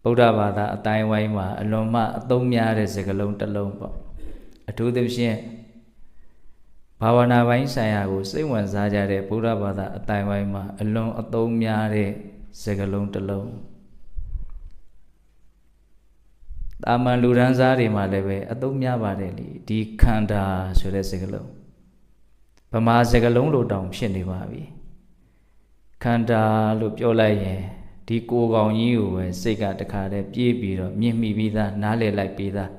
ဗုဒ္ဓဘာသာအတိုင်းဝိုင်းမှာအလွန်မှအသုံးများတဲ့စကားလုံးတစ်လုံးပေါ့အထူးသဖြင့်ဘာဝနာပိုင်းဆိုင်ရာကိုစိတ်ဝင်စားကြတဲ့ဗုဒ္ဓဘာသာအတိုင်းဝိုင်းမှာအလွန်အသုံးများတဲ့စကားလုံးတစ်လုံးတာမန်လူဒန်းစားတွေမှာလည်းပဲအသုံးများပါတယ်လေဒီခန္ဓာဆိုတဲ့စကားလုံးဗမာစကားလုံးလိုတောင်ဖြစ်နေပါပြီခန္ဓာလို့ပြောလိုက်ရင်ဒီကိုယ်ကောင်ကြီးကိုပဲစိတ်ကတခါတည်းပြေးပြီးတော့မြင်မိပြီးသားနားလည်လိုက်ပြီးသား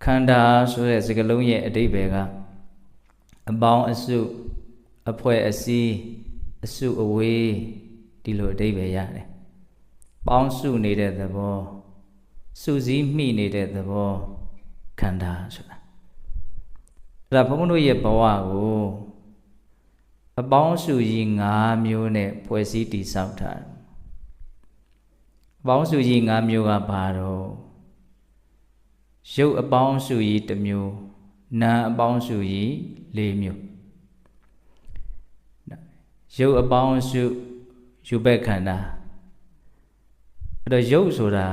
ခန္ဓာဆိုတဲ့စကားလုံးရဲ့အဓိပ္ပာယ်ကအပေါင်းအစုအဖွဲ့အစည်းအစုအဝေးဒီလိုအဓိပ္ပာယ်ရတယ်ပေါင်းစုနေတဲ့သဘောစုစည်းမိနေတဲ့သဘောခန္ဓာဆိုတာအဲ့ဒါဘုန်းဘုန်းတို့ရဲ့ဘဝကိုအပေါင်းစုကြီး5မျိုးနဲ့ဖွဲ့စည်းတည်ဆောက်ထားတယ်အပေါင်းစုကြီး5မျိုးကဘာတော့ရုပ်အပေါင်းစုကြီး1မျိုးနာမ်အပေါင်းစုကြီး4မျိုးရုပ်အပေါင်းစုယူဘက်ခန္ဓာအဲ့တော့ရုပ်ဆိုတာ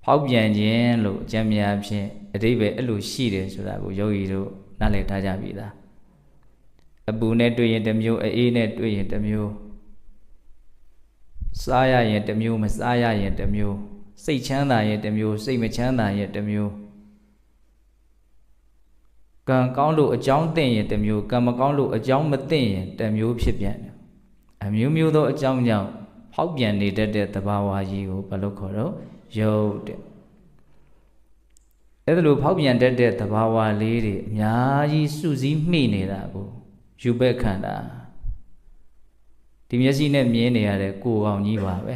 ဖောက်ပြန်ခြင်းလို့အကျမ်းများဖြင့်အဓိပ္ပာယ်အဲ့လိုရှိတယ်ဆိုတာကိုယောဂီတို့နားလည်ထားကြပြီလားအပူနဲ့တွေ့ရင်တစ်မျိုးအေးနဲ့တွေ့ရင်တစ်မျိုးစားရရင်တစ်မျိုးမစားရရင်တစ်မျိုးစိတ်ချမ်းသာရင်တစ်မျိုးစိတ်မချမ်းသာရင်တစ်မျိုးကံကောင်းလို့အကြောင်းသိရင်တစ်မျိုးကံမကောင်းလို့အကြောင်းမသိရင်တစ်မျိုးဖြစ်ပြန်တယ်အမျိုးမျိုးသောအကြောင်းကြောင့်ဖောက်ပြန်နေတတ်တဲ့သဘာဝကြီးကိုဘာလို့ခေါ်တော့ရုပ်တဲ့အဲ့ဒါလိုဖောက်ပြန်တတ်တဲ့သဘာဝလေးတွေအများကြီးစုစည်းမိနေတာကိုယူဘက်ခန္ဓာဒီမျက်စိနဲ့မြင်နေရတဲ့ကိုယ်ကောင်ကြီးပါပဲ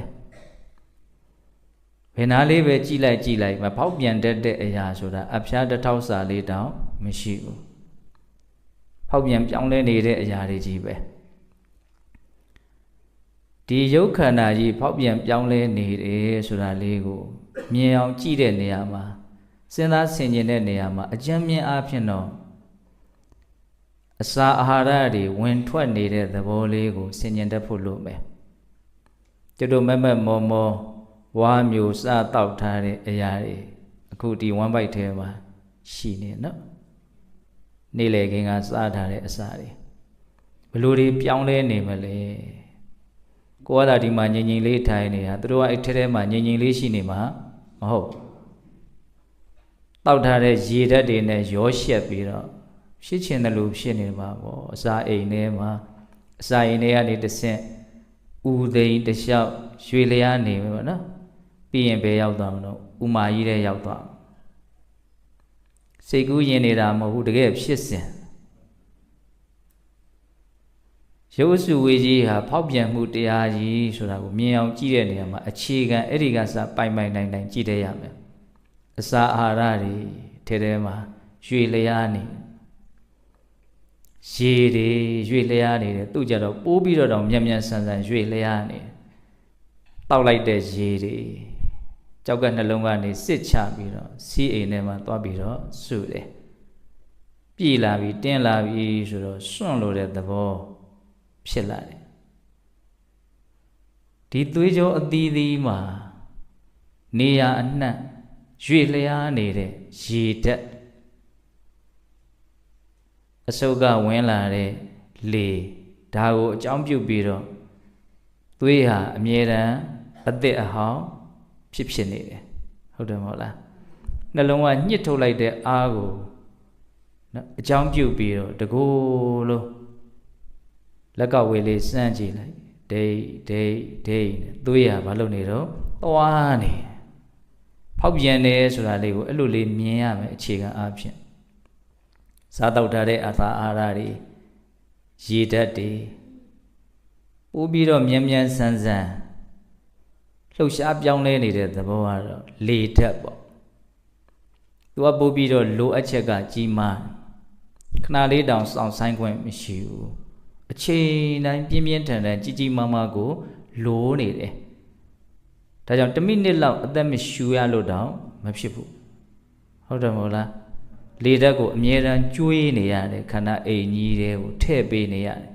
ဘယ်နာလေးပဲကြည့်လိုက်မဖောက်ပြန်တတ်တဲ့အရာဆိုတာအဖျားတစ်ထောက်စာလေးတောင်မရှိဘူးဖောက်ပြန်ပြောင်းလဲနေတဲ့အရာတွေကြီးပဲဒီရုပ်ခန္ဓာကြီးဖောက်ပြန်ပြောင်းလဲနေတယ်ဆိုတာလေးကိုမြင်အောင်ကြည့်တဲ့နေရာမှာစဉ်းစားဆင်ခြင်တဲ့နေရာမှာအကျဉ်းမြင်အားဖြင့်တော့အစာအာဟာရတွေဝင်ထွက်နေတဲ့သဘောလေးကိုဆင်ခြင်တတ်ဖို့လိုမယ်ကျတို့မက်မောဝါမျိုးစားတောက်ထားတဲ့အရာတွေအခုဒီ1 byte ထဲမှာရှိနေနော်နေ့လေခင်းကစားထားတဲ့အစာတွေဘယ်လိုတွေပြောင်းလဲနေမလဲကိုယ်ကဒီမှာငြိမ်လေးထိုင်နေတာသူတို့ကအဲ့ထဲမှာငြိမ်လေးရှိနေမှာမဟုတ်တောက်ထားတဲ့ရေဓာတ်တွေနဲ့ရောရှက်ပြီးတော့ဖြစ်ချင်တယ်လို့ဖြစ်နေမှာပေါ့အစာအိမ်ထဲမှာအစာအိမ်ထဲကနေတဆင့်ဥသိမ်းတလျှောက်ရွှေလျားနေမှာပေါ့နော်ပြီးရင်ဘယ်ရောက်သွားမလို့ဥမာကြီးတဲ့ရောက်သွားစိတ်ကူးရင်နေတာမဟုတ်ဘူးတကယ်ဖြစ်စဉ်ရုပ်စုဝေကြီးဟာဖောက်ပြန်မှုတရားကြီးဆိုတာကိုမြင်အောင်ကြည့်တဲ့နေရာမှာအခြေခံအဲ့ဒီကစပိုင်နိုင်ကြည့်တဲ့ရမယ်အစာအာဟာရတွေထဲမှာရွှေလျားနေရေတွေရွှေလျားနေတယ်သူ့ကြတော့ပိုးပြီးတော့မြန်ဆန်ရွှေလျားနေတောက်လိုက်တဲ့ရေတွေကြောက်ကနှလုံးကနေစစ်ချပြီးတော့စီးအိမ်ထဲမှာသွားပြီးတော့စုတယ်ပြေးလာပြီးတင်းလာပြီးဆိုတော့စွန့်လို့တဲ့သဘောဖြစ်လာတယ်ဒီသွေးကြောအသီးသီးမှာနေရာအနှံ့ရွေလျားနေတဲ့ရေဓာတ်အစုပ်ကဝင်လာတဲ့လေဒါကိုအကြောင်းပြုပြီးတော့သွေးဟာအမြဲတမ်းအသက်အဟောင်းဖြစ်နေတယ်ဟုတ်တယ်မဟုတ်လားနှလုံးကညှစ်ထုတ်လိုက်တဲ့အားကိုနော်အကြောင်းပြုပြီးတော့တကူလို့လက်ကဝေလေးစမ်းကြည့်လိုက်ဒိတ်သွေးရဘာလို့နေတော့သွားနေဖောက်ပြန်တယ်ဆိုတာလေးကိုအဲ့လိုလေးမြင်ရမယ်အခြေခံအားဖြင့်စားတောက်ထားတဲ့အစာအာဟာရတွေရေဓာတ်တွေပိုးပြီးတော့မြန်ဆန်လှုပ်ရှားပြောင်းလဲနေတဲ့သဘောကတော့လေဓာတ်ပေါ့သူကပိုးပြီးတော့လိုအပ်ချက်ကကြီးမားခဏလေးတောင်စောင့်ဆိုင်ခွင့်မရှိဘူးအချိန်တိုင်းပြင်းထန်ကြီးမားကိုလိုနေတယ်ဒါကြောင့်1မိနစ်လောက်အသက်မရှူရလို့တောင်မဖြစ်ဘူးဟုတ်တယ်မဟုတ်လားလေဓာတ်ကိုအမြဲတမ်းကျွေးနေရတယ်ခန္ဓာအိမ်ကြီးတွေကိုထည့်ပေးနေရတယ်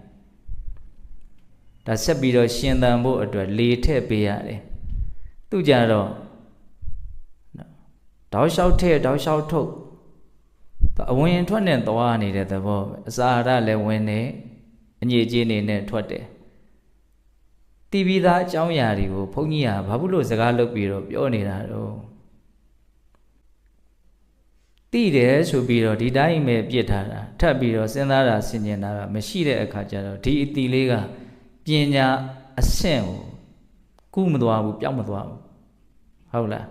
ဒါဆက်ပြီးတော့ရှင်သန်ဖို့အတွက်လေထည့်ပေးရတယ် သူကြတော့တောက်လျှောက်ထဲတောက်လျှောက်ထုတ်အဝင်ထွက်နဲ့သွားနေတဲ့သဘောပဲအစာအာဟာရလည်းဝင်နေအညစ်အကြေးနေနဲ့ထွက်တယ်တီးပြီးသားအကြောင်းအရာတွေကိုဘုန်းကြီးကဘာဖြစ်လို့စကားလုပ်ပြီးတော့ပြောနေတာတော့တိတယ်ဆိုပြီးတော့ဒီတိုင်းပဲပြစ်ထားတာထပ်ပြီးတော့စဉ်းစားတာဆင်ခြင်တာမရှိတဲ့အခါကျတော့ဒီအတီလေးကပညာအဆင့်ကိုကူးမသွားဘူးပြောင်းမသွားဘူးဟုတ်လား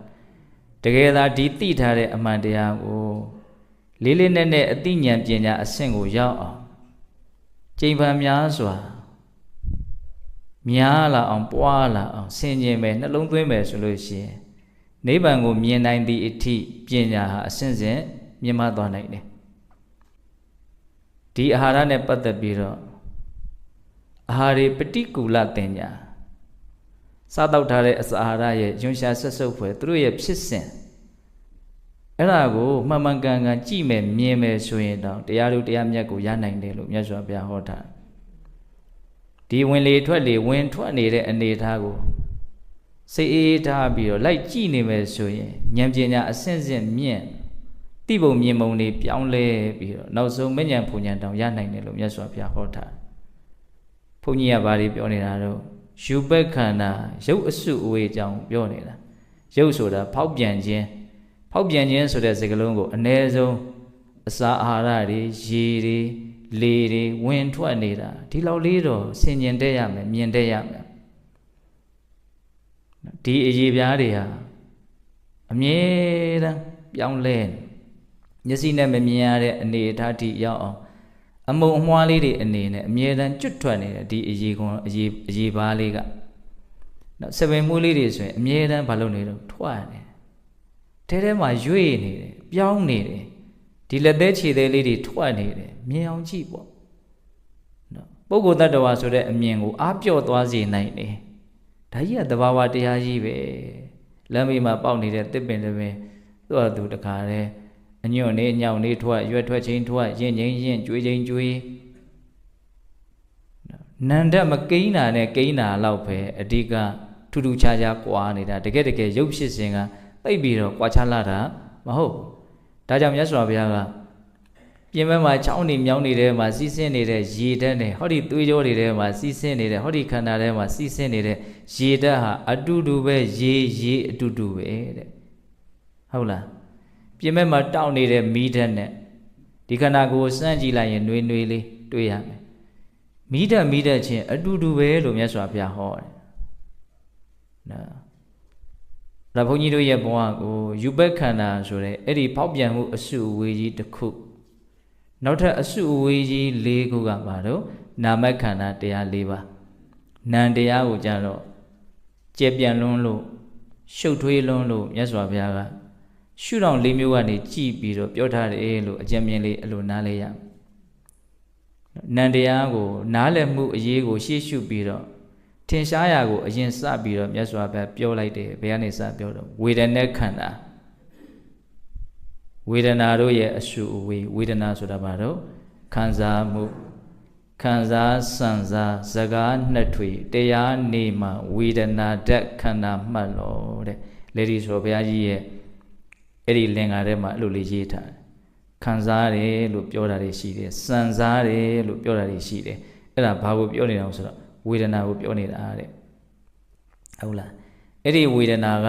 တကယ်သာဒီသိထားတဲ့အမှန်တရားကိုလေးလေးနက်နက်အသိဉာဏ်ပညာအဆင့်ကိုရောက်အောင်ကျင့်ပန်များစွာများလာအောင်ပွားလာအောင်ဆင်ခြင်မယ်နှလုံးသွင်းမယ်ဆိုလို့ရှိရင်နိဗ္ဗာန်ကိုမြင်နိုင်သည့်အထိပညာဟာအစဉ်စဉ်မြင့်မားသွားနိုင်တယ်ဒီအာဟာရနဲ့ပတ်သက်ပြီးတော့အာဟာရပฏิကူလတင်ညာစားတောက်ထားတဲ့အစာအာဟာရရဲ့ယွန်ရှာဆက်ဆုပ်ဖွယ်သူတို့ရဲ့ဖြစ်စဉ်အဲ့ဒါကိုမှန်မှန်ကန်ကန်ကြည့်မယ်မြင်မယ်ဆိုရင်တော့တရားတို့တရားမြတ်ကိုရနိုင်တယ်လို့မြတ်စွာဘုရားဟောထားဒီဝင်လေထွက်လေဝင်ထွက်နေတဲ့အနေအထားကိုစိတ်အေးထားပြီးတော့လိုက်ကြည့်နေမယ်ဆိုရင်ဉာဏ်ပညာအစဉ်စဉ်မြင့်တိပုံမြင်ပုံတွေပြောင်းလဲပြီးတော့နောက်ဆုံးမဉဏ်ဖူဉဏ်တောင်ရနိုင်တယ်လို့မြတ်စွာဘုရားဟောထားဘုန်းကြီးကဘာတွေပြောနေတာတော့ယူပက်ခန္ဓာရုပ်အစုအဝေးအကြောင်းပြောနေတာရုပ်ဆိုတာဖောက်ပြန်ခြင်းဆိုတဲ့စကားလုံးကိုအ ਨੇ ဆုံးအစာအာဟာရတွေရေတွေလေတွေဝင်ထွက်နေတာဒီလောက်လေးတော့ဆင်ញင်တဲ့ရမယ်မြင်တဲ့ရမယ်ဒီအရေးပြားတွေဟာအမြဲတမ်းပြောင်းလဲမျက်စိနဲ့မမြင်ရတဲ့အနေအထားထိရောက်အောင်အမုံအမွှားလေးတွေအနေနဲ့အမြဲတမ်းကျွတ်ထွက်နေတဲ့ဒီအရေးပါးလေးကနော်စပင်မှုလေးတွေဆိုရင်အမြဲတမ်းမလုပ်နေတော့ထွက်နေထဲမှာရွေ့နေတယ်ပြောင်းနေတယ်ဒီလက်သေးခြေသေးလေးတွေထွက်နေတယ်မြင်အောင်ကြည့်ပေါ့နော်ပုဂ္ဂိုလ်တ attva ဆိုတဲ့အမြင်ကိုအားပြော့သွားစေနိုင်တယ်ဒါကြီးကသဘာဝတရားကြီးပဲလမ်းမေးမှာပေါက်နေတဲ့တစ်ပင်တစ်ပင်သူ့အတူတခါတည်းအညွန့်နေညောင်နေထွက်ရွက်ထွက်ချင်းထွက်ရင်ချင်းရင်ကျွေးချင်းကျွေးနန္ဒမကိန်းတာနဲ့ကိန်းတာလောက်ပဲအဓိကထူးထူးခြားခြားကွာနေတာတကယ်ရုပ်ဖြစ်စဉ်ကသိပြီးတော့ကွာခြားလာတာမဟုတ်ဒါကြောင့်မြတ်စွာဘုရားကပြင်ဘက်မှာချောင်းနေမြောင်းနေတဲ့မှာစီးဆင်းနေတဲ့ရေဓာတ်နဲ့ဟောဒီသွေးကြောတွေထဲမှာစီးဆင်းနေတဲ့ဟောဒီခန္ဓာထဲမှာစီးဆင်းနေတဲ့ရေဓာတ်ဟာအတူတူပဲရေအတူတူပဲတဲ့ဟုတ်လားပြင်ဘက်မှာတောက်နေတဲ့မီးဓာတ်နဲ့ဒီခန္ဓာကိုယ်စမ်းကြည့်လိုက်ရင်နှွေးလေးတွေ့ရမယ်မီးဓာတ်ချင်းအတူတူပဲလို့မြတ်စွာဘုရားဟောတယ်နော်ဒါဘုန်းကြီးတို့ရဲ့ဘဝကိုယူပက်ခန္ဓာဆိုတဲ့အဲ့ဒီဖောက်ပြန်မှုအစုအဝေးကြီးတစ်ခုနောက်ထပ်အစုအဝေးကြီး၄ခုကပါတော့နာမခန္ဓာတရား၄ပါးနာမ်တရားကိုကြတော့ကျေပြန့်လွန်းလို့ရှုပ်ထွေးလွန်းလို့မြတ်စွာဘုရားကရှုထောင့်၄မျိုးကနေကြည်ပြီးတော့ပြောထားတယ်လို့အကျဉ်းမြင်လေးအလိုနားလေးရနန္တရားကိုနားလည်မှုအရေးကိုရှေ့ရှုပြီးတော့ထင်ရှားရာကိုအရင်စပြီးတော့မြတ်စွာဘုရားပြောလိုက်တယ်ဘယ်ကနေစပြောတော့ဝေဒနာခန္ဓာဝေဒနာတို့ရဲ့အစုအဝေးဝေဒနာဆိုတာဘာတော့ခံစားမှုခံစားစံစားစကားနှစ်ထွေတရားနေမှာဝေဒနာဓာတ်ခန္ဓာမှတ်လို့တဲ့လေဒီဆိုဘုရားကြီးရဲ့အဲ့ဒီလင်္ကာထဲမှာအဲ့လိုလေးရေးထားတယ်ခံစားတယ်လို့ပြောတာတွေရှိတယ်စံစားတယ်လို့ပြောတာတွေရှိတယ်အဲ့ဒါဘာကိုပြောနေတာလဲဆိုတော့ဝေဒနာကိုပြောနေတာတဲ့ဟုတ်လားအဲ့ဒီဝေဒနာက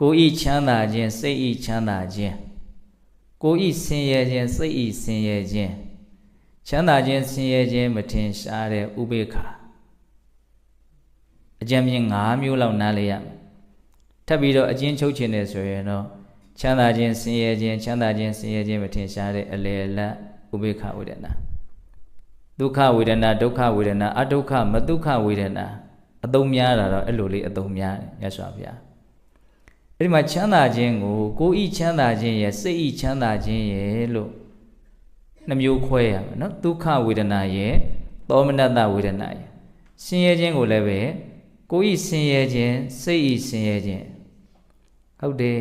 ကိုယ်ဤချမ်းသာခြင်းစိတ်ဤချမ်းသာခြင်းကိုယ်ဤဆင်းရဲခြင်းစိတ်ဤဆင်းရဲခြင်းချမ်းသာခြင်းဆင်းရဲခြင်းမထင်ရှားတဲ့ဥပေက္ခအကျဉ်းမြင်၅မျိုးလောက်နားလေရမယ်ထပ်ပြီးတော့အကျဉ်းချုပ်ခြင်းနဲ့ဆိုရင်တော့ချမ်းသာခြင်းဆင်းရဲခြင်းချမ်းသာခြင်းဆင်းရဲခြင်းမထင်ရှားတဲ့အလယ်လတ်ဥပေက္ခဝေဒနာဒုက္ခဝေဒနာဒုက္ခဝေဒနာအဒုက္ခမဒုက္ခဝေဒနာအသုံးများတာတော့အဲ့လိုလေးအသုံးများတယ်မြတ်စွာဘုရားအဲ့ဒီမှာချမ်းသာခြင်းကိုယ်ဤချမ်းသာခြင်းရဲ့စိတ်ဤချမ်းသာခြင်းရဲ့လို့နှမျိုးခွဲရမယ်နော်ဒုက္ခဝေဒနာရဲ့သောမနတဝေဒနာရဲ့ဆင်းရဲခြင်းကိုလည်းပဲကိုယ်ဤဆင်းရဲခြင်းစိတ်ဤဆင်းရဲခြင်းဟုတ်တယ်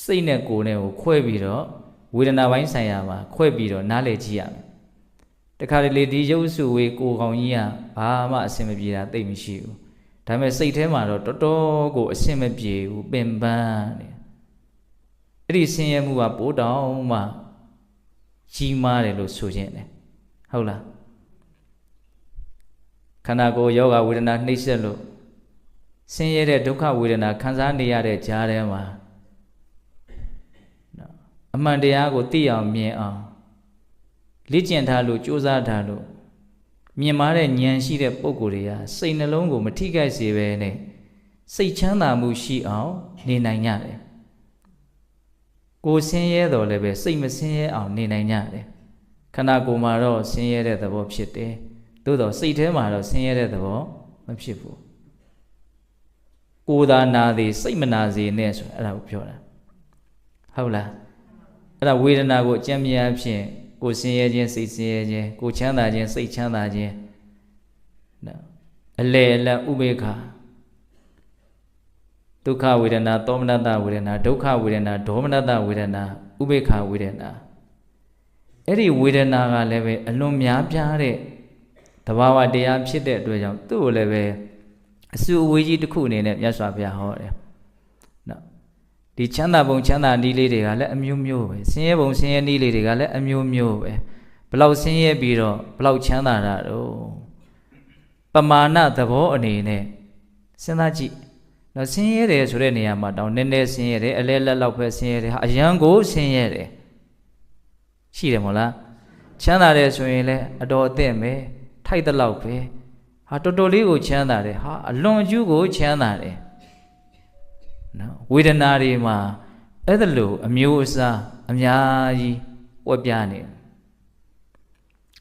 စိတ်နဲ့ကိုယ်နဲ့ကိုခွဲပြီးတော့ဝေဒနာပိုင်းဆိုင်ရာမှာခွဲပြီးတော့နားလည်ကြည့်ရမယ်တခါလေဒီရုပ်စုဝေးကိုကောင်ကြီးကဘာမှအဆင်မပြေတာသိမရှိဘူး ဒါပေမဲ့စိတ်ထဲမှာတော့တော်တော်ကိုအဆင်မပြေဘူးပင်ပန်းနေအဲ့ဒီဆင်းရဲမှုကပိုးတောင်မှကြီးမားတယ်လို့ဆိုခြင်းတယ်ဟုတ်လားခန္ဓာကိုယ်ယောဂဝေဒနာနှိပ်စက်လို့ဆင်းရဲတဲ့ဒုက္ခဝေဒနာခံစားနေရတဲ့ကြားထဲမှာအမှန်တရားကိုသိအောင်မြင်အောင်လေ့ကျင့်ထားလို့ကြိုးစားထားလို့မြင်မာတဲ့ဉာဏ်ရှိတဲ့ပုဂ္ဂိုလ်တွေကစိတ်နှလုံးကိုမထိခိုက်စေဘဲနဲ့စိတ်ချမ်းသာမှုရှိအောင်နေနိုင်ကြတယ်ကိုယ်ဆင်းရဲတော်လည်းပဲစိတ်မဆင်းရဲအောင်နေနိုင်ကြတယ်ခန္ဓာကိုယ်မှာတော့ဆင်းရဲတဲ့သဘောဖြစ်တယ်သို့တော့စိတ်ထဲမှာတော့ဆင်းရဲတဲ့သဘောမဖြစ်ဘူးကိုယ်သာနာသည်စိတ်မနာစေနဲ့ဆိုအဲ့ဒါကိုပြောတာဟုတ်လားအဲ့ဒါဝေဒနာကိုအကျဉ်းမြတ်ဖြင့်ကိုယ်ဆင်းရဲခြင်းစိတ်ဆင်းရဲခြင်းကိုယ်ချမ်းသာခြင်းစိတ်ချမ်းသာခြင်းနော်အလေအလတ်ဥပေက္ခဒုက္ခဝေဒနာသောမနတဝေဒနာဒုက္ခဝေဒနာဒေါမနတဝေဒနာဥပေက္ခဝေဒနာအဲ့ဒီဝေဒနာကလည်းပဲအလွန်များပြားတဲ့သဘာဝတရားဖြစ်တဲ့အတွက်ကြောင့်သူ့ကိုလည်းပဲအစုအဝေးကြီးတစ်ခုအနေနဲ့မြတ်စွာဘုရားဟောတယ်နော်ဒီချမ်းသာပုံချမ်းသာနည်းလေးတွေကလည်းအမျိုးမျိုးပဲဆင်းရဲပုံဆင်းရဲနည်းလေးတွေကလည်းအမျိုးမျိုးပဲဘလောက်ဆင်းရဲပြီးတော့ဘလောက်ချမ်းသာတာတော့ပမာဏသဘောအနေနဲ့စဉ်းစားကြည့်နော်ဆင်းရဲတယ်ဆိုတဲ့နေရာမှာတောင်နည်းနည်းဆင်းရဲတယ်အလဲလက်လောက်ပဲဆင်းရဲတယ်အရန်ကိုဆင်းရဲတယ်ရှိတယ်မို့လားချမ်းသာတယ်ဆိုရင်လည်းအတော်အသင့်ပဲထိုက်တဲ့လောက်ပဲဟာတော်တော်လေးကိုချမ်းသာတယ်ဟာအလွန်အကျူးကိုချမ်းသာတယ်နော်ဝေဒနာတွေမှာအဲ့ဒါလိုအမျိုးအစားအများကြီးပွက်ပြားနေ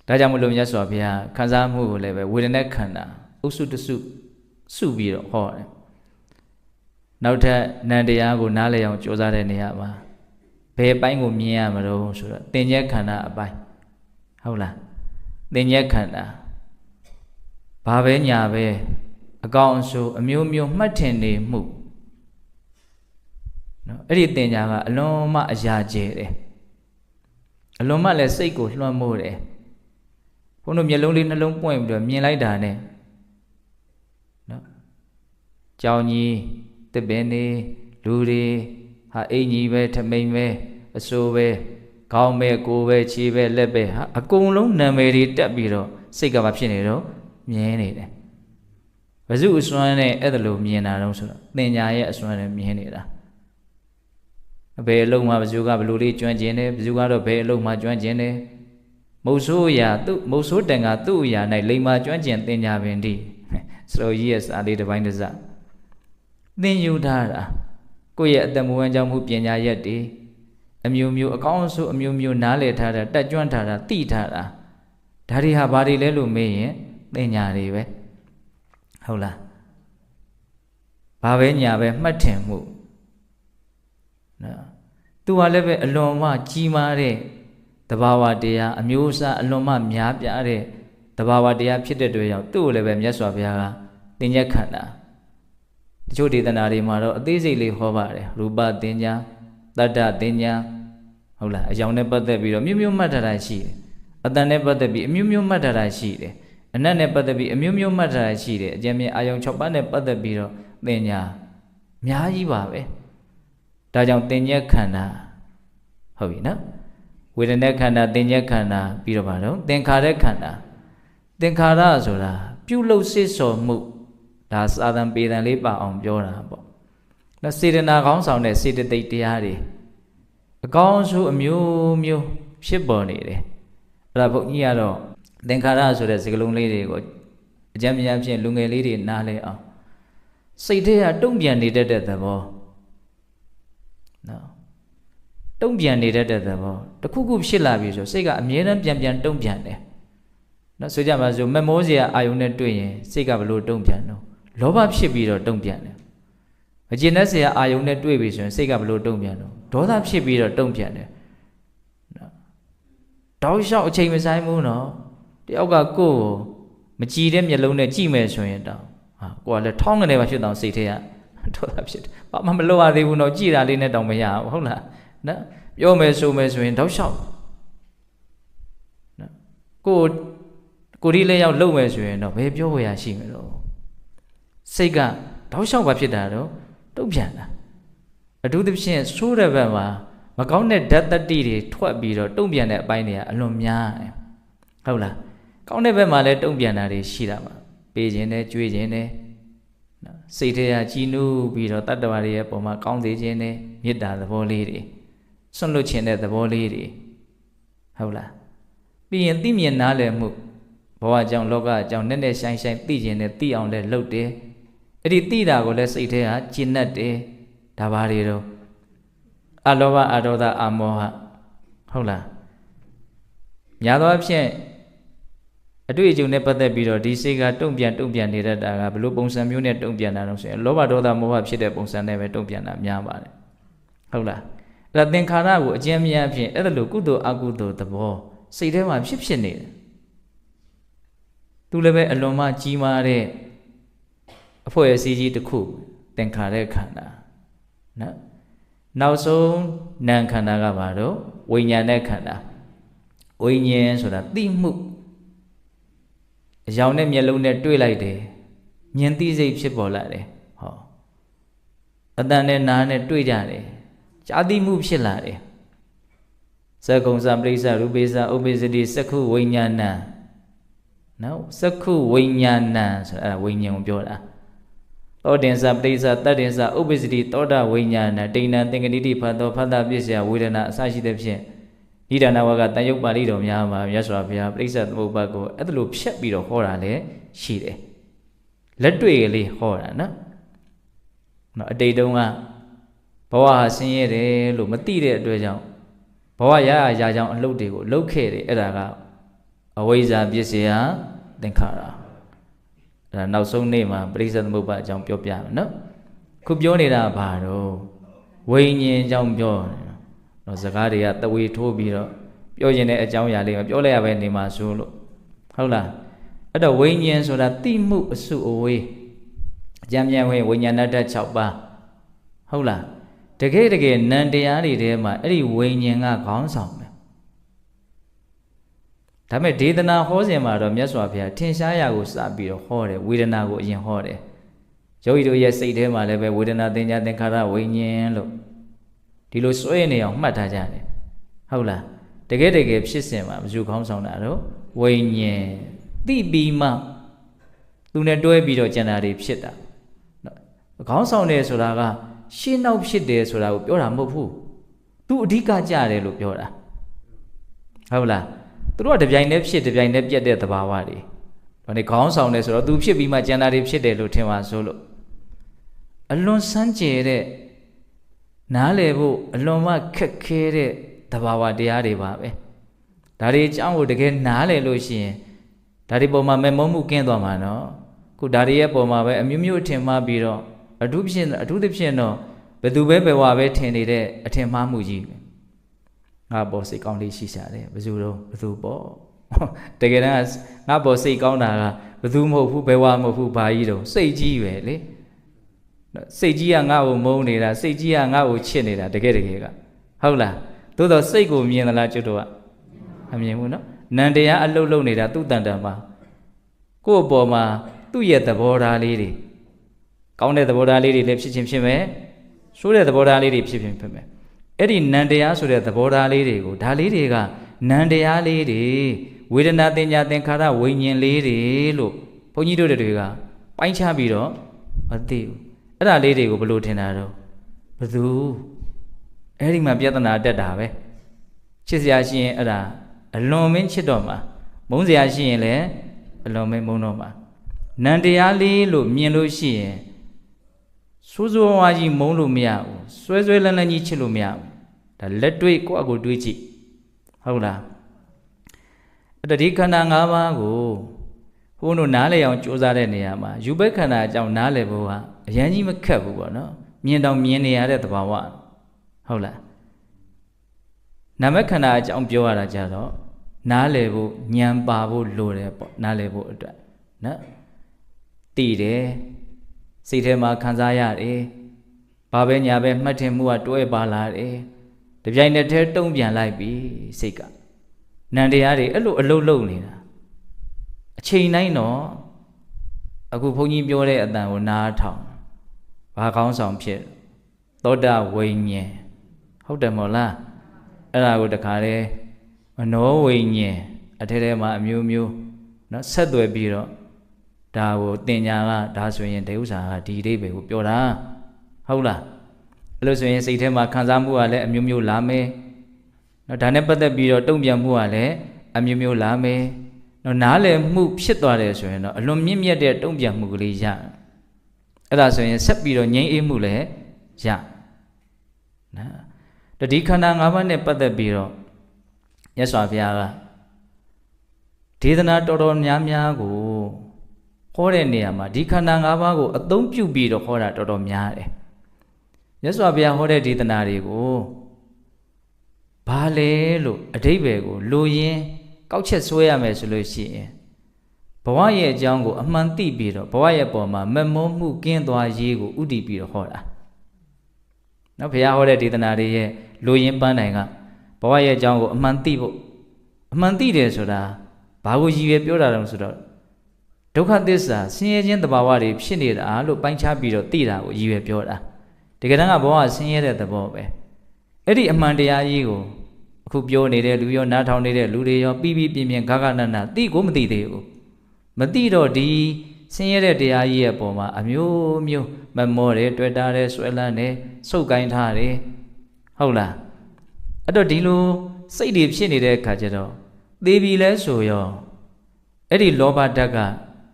ဒါကြောင့်မလို့မြတ်စွာဘုရားခံစားမှုကိုလည်းပဲဝေဒနာခန္ဓာအုပ်စုတစုစုပြီးတော့ဟောတယ်နောက်ထပ်နံတရားကိုနားလည်အောင်ကြိုးစားတဲ့နေရာမှာဘယ်ပိုင်းကိုမြင်ရမလို့ဆိုတော့သင်္ညက်ခန္ဓာအပိုင်းဟုတ်လားသင်္ညက်ခန္ဓာဘာပဲညာပဲအကောင်အဆိုးအမျိုးမျိုးမှတ်ထင်နေမှုနော်အဲ့ဒီတင်ညာကအလွန်မှအရာကျဲတယ်အလွန်မှလည်းစိတ်ကိုလွှမ်းမိုးတယ်ဘုန်းတို့မျက်လုံးလေးနှလုံးပွင့်ပြီးတော့မြင်လိုက်တာနဲ့နော်ကြောင်ကြီးတစ်ပင်နေလူတွေဟာအင်ကြီးပဲထမိန်ပဲအစိုးပဲခေါင်းပဲကိုယ်ပဲခြေပဲလက်ပဲဟာအကုန်လုံးနာမည်တွေတက်ပြီးတော့စိတ်ကဘာဖြစ်နေတော့မြင်နေတယ်ဘယ်သူအစွမ်းနဲ့အဲ့ဒါလိုမြင်တာတော့ဆိုတော့သင်ညာရဲ့အစွမ်းနဲ့မြင်နေတာဘယ်အလုံးမှာဘယ်သူကဘလို့လေးကျွမ်းကျင်တယ်ဘယ်သူကတော့ဘယ်အလုံးမှာကျွမ်းကျင်တယ်မုတ်ဆိုးရာသူ့မုတ်ဆိုးတန်ကသူ့အရာ၌လိမ္မာကျွမ်းကျင်သင်ညာပင်ဒီစတော်ကြီးရဲ့စာလေးတစ်ပိုင်းတစ်စသင်ယူထားတာကိုယ့်ရဲ့အတ္တမဝန်းကြောင့်မှုပညာရက်တွေအမျိုးမျိုးအကောင်းအဆိုးအမျိုးမျိုးနားလည်ထားတာတက်ကျွမ်းထားတာသိထားတာဒါတွေဟာဘာတွေလဲလို့မေးရင်သင်ညာတွေပဲဟုတ်လားဘာပဲညာပဲမှတ်ထင်မှုနော်သူကလည်းပဲအလွန်မှကြီးမားတဲ့တဘာဝတရားအမျိုးအစားအလွန်မှများပြားတဲ့တဘာဝတရားဖြစ်တဲ့တွေ့ရောက်သူ့ကိုလည်းပဲမြတ်စွာဘုရားကသင်္ညက်ခန္ဓာတချို့ဒေသနာတွေမှာတော့အသေးစိတ်လေးဟောပါတယ်ရူပသင်္ညာတတ္တသင်္ညာဟုတ်လားအကြောင်းနဲ့ပတ်သက်ပြီးတော့မျိုးမျိုးမှတ်ထားတာရှိတယ်အတန်နဲ့ပတ်သက်ပြီးအမျိုးမျိုးမှတ်ထားတာရှိတယ်အနတ်နဲ့ပတ်သက်ပြီးအမျိုးမျိုးမှတ်ထားတာရှိတယ်အကျဉ်းမြင့်အာယုံ6ပါးနဲ့ပတ်သက်ပြီးတော့သင်ညာအများကြီးပါပဲဒါကြောင့်သင်္ညက်ခန္ဓာဟုတ်ပြီနော်ဝေဒနာခန္ဓာသင်္ညက်ခန္ဓာပြီးတော့ပါတော့သင်္ခါရခန္ဓာသင်္ခါရဆိုတာပြုလုပ်စေစော်မှုဒါစာသံပေတံလေးပါအောင်ပြောတာပေါ့နော်စေတနာကောင်းဆောင်တဲ့စေတသိက်တရားတွေအကောင်းဆုံးအမျိုးမျိုးဖြစ်ပေါ်နေတယ်အဲ့ဒါဘုန်းကြီးကတော့သင်္ခါရဆိုတဲ့စကားလုံးလေးတွေကိုအကျဉ်းများဖြင့်လူငယ်လေးတွေနားလဲအောင်စိတ်ထဲကတုံ့ပြန်နေတတ်တဲ့သဘောနော်တုံ့ပြန်နေတတ်တဲ့သဘောတခုခုဖြစ်လာပြီဆိုစိတ်ကအမြဲတမ်းပြန်တုံ့ပြန်တယ်နော်ဆိုကြပါစို့မမောစရာအာယုန်နဲ့တွေ့ရင်စိတ်ကဘလို့တုံ့ပြန်တော့လောဘဖြစ်ပြီးတော့တုံ့ပြန်တယ်မကျေနပ်စရာအာယုန်နဲ့တွေ့ပြီဆိုရင်စိတ်ကဘလို့တုံ့ပြန်တော့ဒေါသဖြစ်ပြီးတော့တုံ့ပြန်တယ်နော်တောက်လျှောက်အချိန်မဆိုင်ဘူးနော်တယောက်ကကိုယ့်ကိုမကြည်တဲ့မျက်လုံးနဲ့ကြည့်မယ်ဆိုရင်တောင်ဟာကိုကလည်းထောင်းကနေမှဖြစ်တော့စိတ်ထဲကဒေါသဖြစ်တယ်ဘာမှမလုပ်ရသေးဘူးနော်ကြည်တာလေးနဲ့တောင်မရဘူးဟုတ်လားနော်ပြောမယ်ဆိုမယ်ဆိုရင်တောက်လျှောက်နော်ကိုဒီလေးရောက်လုံမယ်ဆိုရင်တော့ဘယ်ပြောဝယ်ရရှိမလို့စ စိတ်ကတောက်လျှောက်ပါဖြစ်တာတော့တုံ့ပြန်တာအထူးသဖြင့်ဆိုးတဲ့ဘက်မှာမကောင်းတဲ့ဓာတ်တတိတွေထွက်ပြီးတော့တုံ့ပြန်တဲ့အပိုင်းတွေကအလွန်များတယ်ဟုတ်လားကောင်းတဲ့ဘက်မှာလည်းတုံ့ပြန်တာတွေရှိတာပါပေးခြင်းနဲ့ကြွေးခြင်းနဲ့စိတ်ထဲကကြည်နူးပြီးတော့တတ္တဝါတွေရဲ့ပုံမှာကောင်းစေခြင်းနဲ့မေတ္တာသဘောလေးတွေဆွန့်လွတ်ခြင်းတဲ့သဘောလေးတွေဟုတ်လားပြီးရင်သိမြင်နားလည်မှုဘဝအကြောင်းလောကအကြောင်းနဲ့နဲ့ဆိုင်ဆိုင်သိခြင်းနဲ့သိအောင်လဲလုပ်တယ်အဲ့ဒီသိတာကိုလည်းစိတ်ထဲကကျင့်တတ်တယ်ဒါပါတွေတော့အလောဘအဒေါသအမောဟဟုတ်လားများသောအားဖြင့်အတွေ့အကြုံနဲ့ပတ်သက်ပြီးတော့ဒီစိတ်ကတုံ့ပြန်နေတတ်တာကဘယ်လိုပုံစံမျိုးနဲ့တုံ့ပြန်တာလို့ဆိုရင်လောဘဒေါသမောဟဖြစ်တဲ့ပုံစံနဲ့ပဲတုံ့ပြန်တာများပါတယ်ဟုတ်လားအဲ့ဒါသင်္ခါရကိုအကျဉ်းမြတ်ဖြင့်အဲ့ဒါလိုကုသိုလ်အကုသိုလ်သဘောစိတ်ထဲမှာဖြစ်နေတယ်သူလည်းပဲအလွန်မှကြီးမားတဲ့အဖွဲ့အစည်းကြီးတစ်ခုသင်္ခါရခန္ဓာနော်နောက်ဆုံးနာမ်ခန္ဓာကဘာတော့ဝိညာဉ်နဲ့ခန္ဓာဝိညာဉ်ဆိုတာသိမှုအရောင်နဲ့မျက်လုံးနဲ့တွေ့လိုက်တယ်ဉာဏ်သိစိတ်ဖြစ်ပေါ်လာတယ်ဟောအတန်နဲ့နားနဲ့တွေ့ကြတယ်ကြားသိမှုဖြစ်လာတယ်သက္ကုံစပရိစ္ဆရူပိစ္ဆဥပ္ပစ္စတိသက္ခုဝိညာဏနော်သက္ခုဝိညာဏဆိုတာအဲ့ဒါဝိညာဉ်ကိုပြောတာသောတင်္စပရိစ္ဆတတ္တင်္စဥပ္ပစ္စတိသောတာဝိညာဏတိဏ္ဏသင်္ကတိတိဖတ်သောဖတ်တာပစ္စယဝေဒနာအစရှိတဲ့ဖြင့်ဣဒနာဝကတန်ယုတ်ပါဠိတော်များမှာမြတ်စွာဘုရားပရိစ္ဆသမုပ္ပါဒ်ကိုအဲ့ဒါလိုဖြတ်ပြီးတော့ဟောတာလည်းရှိတယ်လက်တွေ့ကလေးဟောတာနော်အတိတ်တုန်းကဘဝဟာဆင်းရဲတယ်လို့မသိတဲ့အတွက်ကြောင့်ဘဝရရာကြောင့်အလုပ်တွေကိုလုပ်ခဲ့တယ်အဲ့ဒါကအဝိဇ္ဇာပစ္စယသင်္ခါရအဲ့ဒါနောက်ဆုံးနေ့မှာပရိစ္ဆေသမုပ္ပါဒ်အကြောင်းပြောပြမယ်နော်ခုပြောနေတာဘာတော့ဝိညာဉ်အကြောင်းပြောတော့စကားတွေကတဝေထိုးပြီးတော့ပြောရင်တဲ့အကြောင်းအရာလေးမပြောလိုက်ရပဲနေမှာဆိုလို့ဟုတ်လားအဲ့တော့ဝိညာဉ်ဆိုတာသိမှုအစုအဝေးအကြံဉာဏ်ဝင်ဝိညာဏတ္တ6ပါးဟုတ်လားတကယ်နံတရားတွေထဲမှာအဲ့ဒီဝိညာဉ်ကခေါင်းဆောင်တယ်ဒါပေမဲ့ဒေသနာဟောစဉ်မှာတော့မြတ်စွာဘုရားထင်ရှားရာကိုစပြီးတော့ဟောတယ်ဝေဒနာကိုအရင်ဟောတယ်ယောဂီတို့ရဲ့စိတ်ထဲမှာလည်းပဲဝေဒနာသင်ညာသင်္ခါရဝိညာဉ်လို့ဒီလိုစွဲနေအောင်မှတ်ထားကြတယ်ဟုတ်လားတကယ်ဖြစ်စဉ်မှာဘယ်သူခေါင်းဆောင်တာတော့ဝိညာဉ်သိပြီးမှသူနဲ့တွဲပြီးတော့ကျန်တာတွေဖြစ်တာခေါင်းဆောင်တယ်ဆိုတာကရှင်းနောက်ဖြစ်တယ်ဆိုတာကိုပြောတာမဟုတ်ဘူးသူအဓိကကြတယ်လို့ပြောတာဟုတ်လားသူတို့ကတပြိုင်တည်းဖြစ်တပြိုင်တည်းပြတ်တဲ့သဘာဝတွေဒါနဲ့ခေါင်းဆောင်တယ်ဆိုတော့သူဖြစ်ပြီးမှကျန်တာတွေဖြစ်တယ်လို့ထင်ပါဆိုလို့အလွန်စမ်းကြယ်တဲ့နားလည်ဖို့အလွန်မှခက်ခဲတဲ့သဘာဝတရားတွေပါပဲဒါတွေအကြောင်းကိုတကယ်နားလည်လို့ရှိရင်ဒါတွေပုံမှာမမုန်းမှုကင်းသွားမှာနော်ခုဒါတွေရဲ့ပုံမှာပဲအမျိုးမျိုးထင်မှားပြီးတော့အထူးသဖြင့်တော့ဘယ်သူပဲဘယ်ဝါပဲထင်နေတဲ့အထင်မှားမှုကြီးငါပေါ်စိတ်ကောင်းလေးရှိရှာတယ်ဘယ်သူပေါ့တကယ်တမ်းငါပေါ်စိတ်ကောင်းတာကဘယ်သူမဟုတ်ဘူးဘယ်ဝါမဟုတ်ဘူးဘာကြီးတော့စိတ်ကြီးပဲလေစိတ်ကြီးကငါ့ကိုမုန်းနေတာစိတ်ကြီးကငါ့ကိုချစ်နေတာတကယ်ကဟုတ်လားသို့တော့စိတ်ကိုမြင်သလားကျွတ်တော့အမြင်ဘူးနော်နန္တရားအလုပ်လုပ်နေတာသူ့တန်တန်မှာကိုယ့်အပေါ်မှာသူ့ရဲ့သဘောထားလေးတွေကောင်းတဲ့သဘောထားလေးတွေလည်းဖြစ်ချင်းဖြစ်မယ်ဆိုးတဲ့သဘောထားလေးတွေဖြစ်မယ်အဲ့ဒီနန္တရားဆိုတဲ့သဘောထားလေးတွေကိုဒါလေးတွေကနန္တရားလေးတွေဝေဒနာသင်ညာသင်္ခါရဝိညာဉ်လေးတွေလို့ဘုန်းကြီးတို့တွေကပိုင်းခြားပြီးတော့မသိဘူးအဲ့ဒါလေးတွေကိုဘယ်လိုထင်တာတော့ဘယ်သူအဲ့ဒီမှာပြဿနာတက်တာပဲချစ်စရာရှိရင်အဲ့ဒါအလွန်မင်းချစ်တော့မှာမုန်းစရာရှိရင်လည်းအလွန်မင်းမုန်းတော့မှာနန္တရားလေးလို့မြင်လို့ရှိရင်စိုးစိုးဝါးကြီးမုန်းလို့မရဘူးဆွဲလန်းလန်းကြီးချစ်လို့မရဘူးဒါလက်တွေ့ကိုယ့်အကိုတွေးကြည့်ဟုတ်လားအဲ့ဒါဒီခန္ဓာ၅ပါးကိုဘုန်းတို့နားလည်အောင်ကြိုးစားတဲ့နေရာမှာယူဘက်ခန္ဓာအကြောင်းနားလည်ဖို့ကအရင်ကြီးမခက်ဘူးပေါ့နော်မြင်တော့မြင်နေရတဲ့သဘာဝဟုတ်လားနာမခန္ဓာအကြောင်းပြောရတာကြတော့နားလည်ဖို့ဉာဏ်ပါဖို့လိုတယ်ပေါ့နားလည်ဖို့အတွက်နော်သိတယ်စိတ်ထဲမှာခံစားရတယ်ဘာပဲညာပဲမှတ်ထင်မှုကတွဲပါလာတယ်တပြိုင်တည်းတုံ့ပြန်လိုက်ပြီစိတ်ကနန္တရားတွေအဲ့လိုအလုံးလုံးနေတာအချိန်တိုင်းတော့ အခုဘုန်းကြီးပြောတဲ့အတန်ကိုနားထောင်ဘာကောင်းဆောင်ဖြစ်သောတာဝိညာဉ်ဟုတ်တယ်မို့လားအဲ့ဒါကိုတခါလေမနောဝိညာဉ်အထဲထဲမှာအမျိုးမျိုးနော်ဆက်သွယ်ပြီးတော့ဒါကိုတင်ညာကဒါဆိုရင်ဒီဥစ္စာကဒီအိဗယ်ကိုပြောတာဟုတ်လားအဲ့လိုဆိုရင်စိတ်ထဲမှာခံစားမှုကလည်းအမျိုးမျိုးလာမယ်နော်ဒါနဲ့ပတ်သက်ပြီးတော့တုံ့ပြန်မှုကလည်းအမျိုးမျိုးလာမယ်နော်နားလည်မှုဖြစ်သွားတယ်ဆိုရင်တော့အလွန်မြင့်မြတ်တဲ့တုံ့ပြန်မှုကလေးရအဲ့ဒါဆိုရင်ဆက်ပြီးတော့ငြိမ်းအေးမှုလည်းရနော်ဒီခန္ဓာ၅ပါးနဲ့ပတ်သက်ပြီးတော့မြတ်စွာဘုရားကဒေသနာတော်တော်များများကိုဟောတဲ့နေရာမှာဒီခန္ဓာ၅ပါးကိုအသုံးပြုပြီးတော့ဟောတာတော်တော်များတယ်မြတ်စွာဘုရားဟောတဲ့ဒေသနာတွေကိုဘာလဲလို့အဓိပ္ပာယ်ကိုလိုရင်းကောက်ချက်ဆွဲရမယ်ဆိုလို့ရှိရင်ဘဝရဲ့အကြောင်းကိုအမှန်သိပြီးတော့ဘဝရဲ့ပေါ်မှာမမောမှုကင်းသွားရေးကိုဥတည်ပြီးတော့ဟောတာနော်ဘုရားဟောတဲ့ဒေသနာတွေရဲ့လိုရင်းပန်းတိုင်ကဘဝရဲ့အကြောင်းကိုအမှန်သိဖို့အမှန်သိတယ်ဆိုတာဘာကိုရည်ရွယ်ပြောတာလဲဆိုတော့ဒုက္ခသစ္စာဆင်းရဲခြင်းသဘာဝတွေဖြစ်နေတာလို့ပိုင်းခြားပြီးတော့သိတာကိုရည်ရွယ်ပြောတာတကယ်တမ်းကဘဝဆင်းရဲတဲ့သဘောပဲအဲ့ဒီအမှန်တရားကြီးကိုအခုပြောနေတဲ့လူရောနားထောင်နေတဲ့လူတွေရောပြီးပြင်းပြင်းဂဂနနသိကိုမသိသေးဘူးမသိတော့ဒီဆင်းရဲတဲ့တရားကြီးရဲ့ပုံမှာအမျိုးမျိုးမမောတယ်တွေ့တာတယ်ဆွဲလန်းတယ်စုပ်ကိုင်းထားတယ်ဟုတ်လားအဲ့တော့ဒီလိုစိတ်တွေဖြစ်နေတဲ့အခါကျတော့သေပြီလဲဆိုရောအဲ့ဒီလောဘဓာတ်က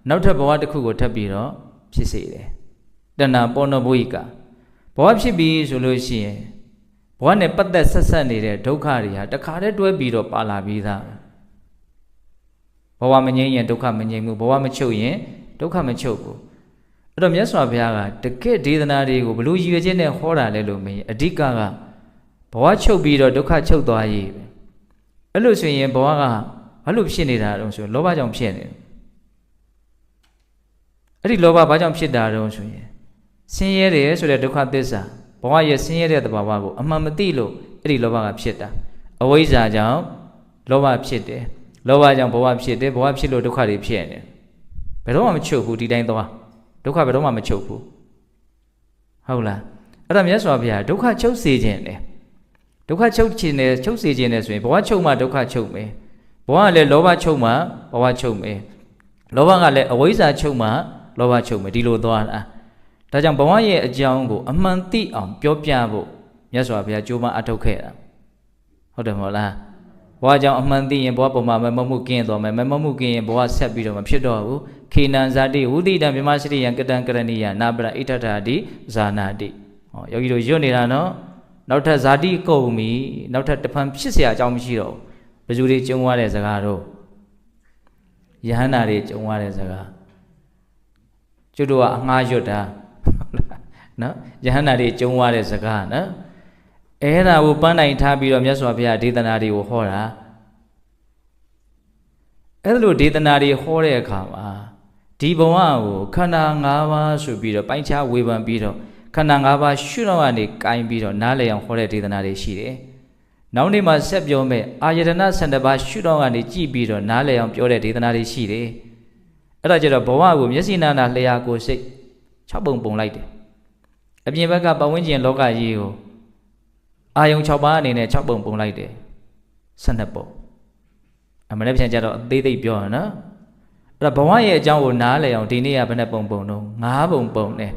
နောက်ထပ်ဘဝတစ်ခုကိုထပ်ပြီးတော့ဖြစ်စေတယ်တဏှာပေါ်နဘဝိကဘဝဖြစ်ပြီဆိုလို့ရှိရင်ဘဝနဲ့ပတ်သက်ဆက်ဆက်နေတဲ့ဒုက္ခတွေဟာတခါတည်းတွဲပြီးတော့ပါလာပြီးသားဘဝမငြိမ်းရင်ဒုက္ခမငြိမ်းဘူးဘဝမချုပ်ရင်ဒုက္ခမချုပ်ဘူးအဲ့တော့မြတ်စွာဘုရားကတကယ့်ဒေသနာတွေကိုဘလို့ရည်ရွယ်ချက်နဲ့ဟောတာလဲလို့မင်းအဓိကဘဝချုပ်ပြီးတော့ဒုက္ခချုပ်သွားရေးပဲအဲ့လို့ဆိုရင်ဘဝကဘာလို့ဖြစ်နေတာတုံးဆိုလောဘကြောင့်ဖြစ်နေတယ်အဲ့ဒီလောဘဘာကြောင့်ဖြစ်တာတုံးဆိုရင်ဆင်းရဲတယ်ဆိုတဲ့ဒုက္ခသစ္စာဘဝရဲ့ဆင်းရဲတဲ့သဘာဝကိုအမှန်မသိလို့အဲ့ဒီလောဘကဖြစ်တာအဝိဇ္ဇာကြောင့်လောဘဖြစ်တယ်လောဘကြောင့်ဘဝဖြစ်တယ်ဘဝဖြစ်လို့ဒုက္ခတွေဖြစ်နေတယ်ဘယ်တော့မှမချုပ်ဘူးဒီတိုင်းသွားဒုက္ခဘယ်တော့မှမချုပ်ဘူးဟုတ်လားအဲ့ဒါမြတ်စွာဘုရားဒုက္ခချုပ်စေခြင်းတယ်ဒုက္ခချုပ်ခြင်းနဲ့ချုပ်စေခြင်းနဲ့ဆိုရင်ဘဝချုပ်မှဒုက္ခချုပ်မယ်ဘဝကလည်းလောဘချုပ်မှဘဝချုပ်မယ်လောဘကလည်းအဝိဇ္ဇာချုပ်မှလောဘချုပ်မယ်ဒီလိုသွားတာဒါကြောင့်ဘဝရဲ့အကြောင်းကိုအမှန်သိအောင်ပြောပြဖို့မြတ်စွာဘုရားကြိုးပမ်းအထောက်ခဲ့တာဟုတ်တယ်မဟုတ်လားဘဝအကြောင်းအမှန်သိရင်ဘဝပုံမှာမမမှုကင်းသွားမယ်မမမှုကင်းရင်ဘဝဆက်ပြီးတော့မဖြစ်တော့ဘူးခေနံဇာတိဝုဒိတံမြမစရိယံကတံကရဏိယနာပရဣဋ္ဌထာတိဇာနာတိဟောယောဂီတို့ရွတ်နေတာနော်နောက်ထပ်ဇာတိကုန်ပြီနောက်ထပ်တဖန်ဖြစ်เสียအကြောင်းမရှိတော့ဘယ်သူတွေကျုံသွားတဲ့စကားတော့ယဟန္တာတွေကျုံသွားတဲ့စကားကျွတ်တို့ကအငှားရွတ်တာနော်ယဟန္တာတွေကျုံသွားတဲ့စကားနော်အဲ့ဒါကိုပန်းတိုင်ထားပြီးတော့မြတ်စွာဘုရားဒေသနာတွေကိုဟောတာအဲ့လိုဒေသနာတွေဟောတဲ့အခါမှာဒီဘဝကိုခန္ဓာ၅ပါးဆိုပြီးတော့ပိုင်းခြားဝေဖန်ပြီးတော့ခန္ဓာ၅ပါးရှုတော့ကနေကင်ပြီးတော့နားလည်အောင်ဟောတဲ့ဒေသနာတွေရှိတယ်။နောက်နေ့မှာဆက်ပြောမယ်အာယတနာ12ပါးရှုတော့ကနေကြည်ပြီးတော့နားလည်အောင်ပြောတဲ့ဒေသနာတွေရှိတယ်။အဲ့ဒါကြတော့ဘဝကိုမျက်စိနာနာလျှာကိုစိတ်6ပုံပုံလိုက်တယ်။အပြင်ဘက်ကပတ်ဝန်းကျင်လောကကြီးကိုအာယုံ6ပါးအနေနဲ့6ပုံပုံလိုက်တယ်12ပုံအမလည်းပြန်ကြတော့အသေးသေးပြောရနော်အဲ့ဒါဘဝရဲ့အကြောင်းကိုနားလည်အောင်ဒီနေ့ကဘယ်နှပုံပုံတော့9ပုံပုံနဲ့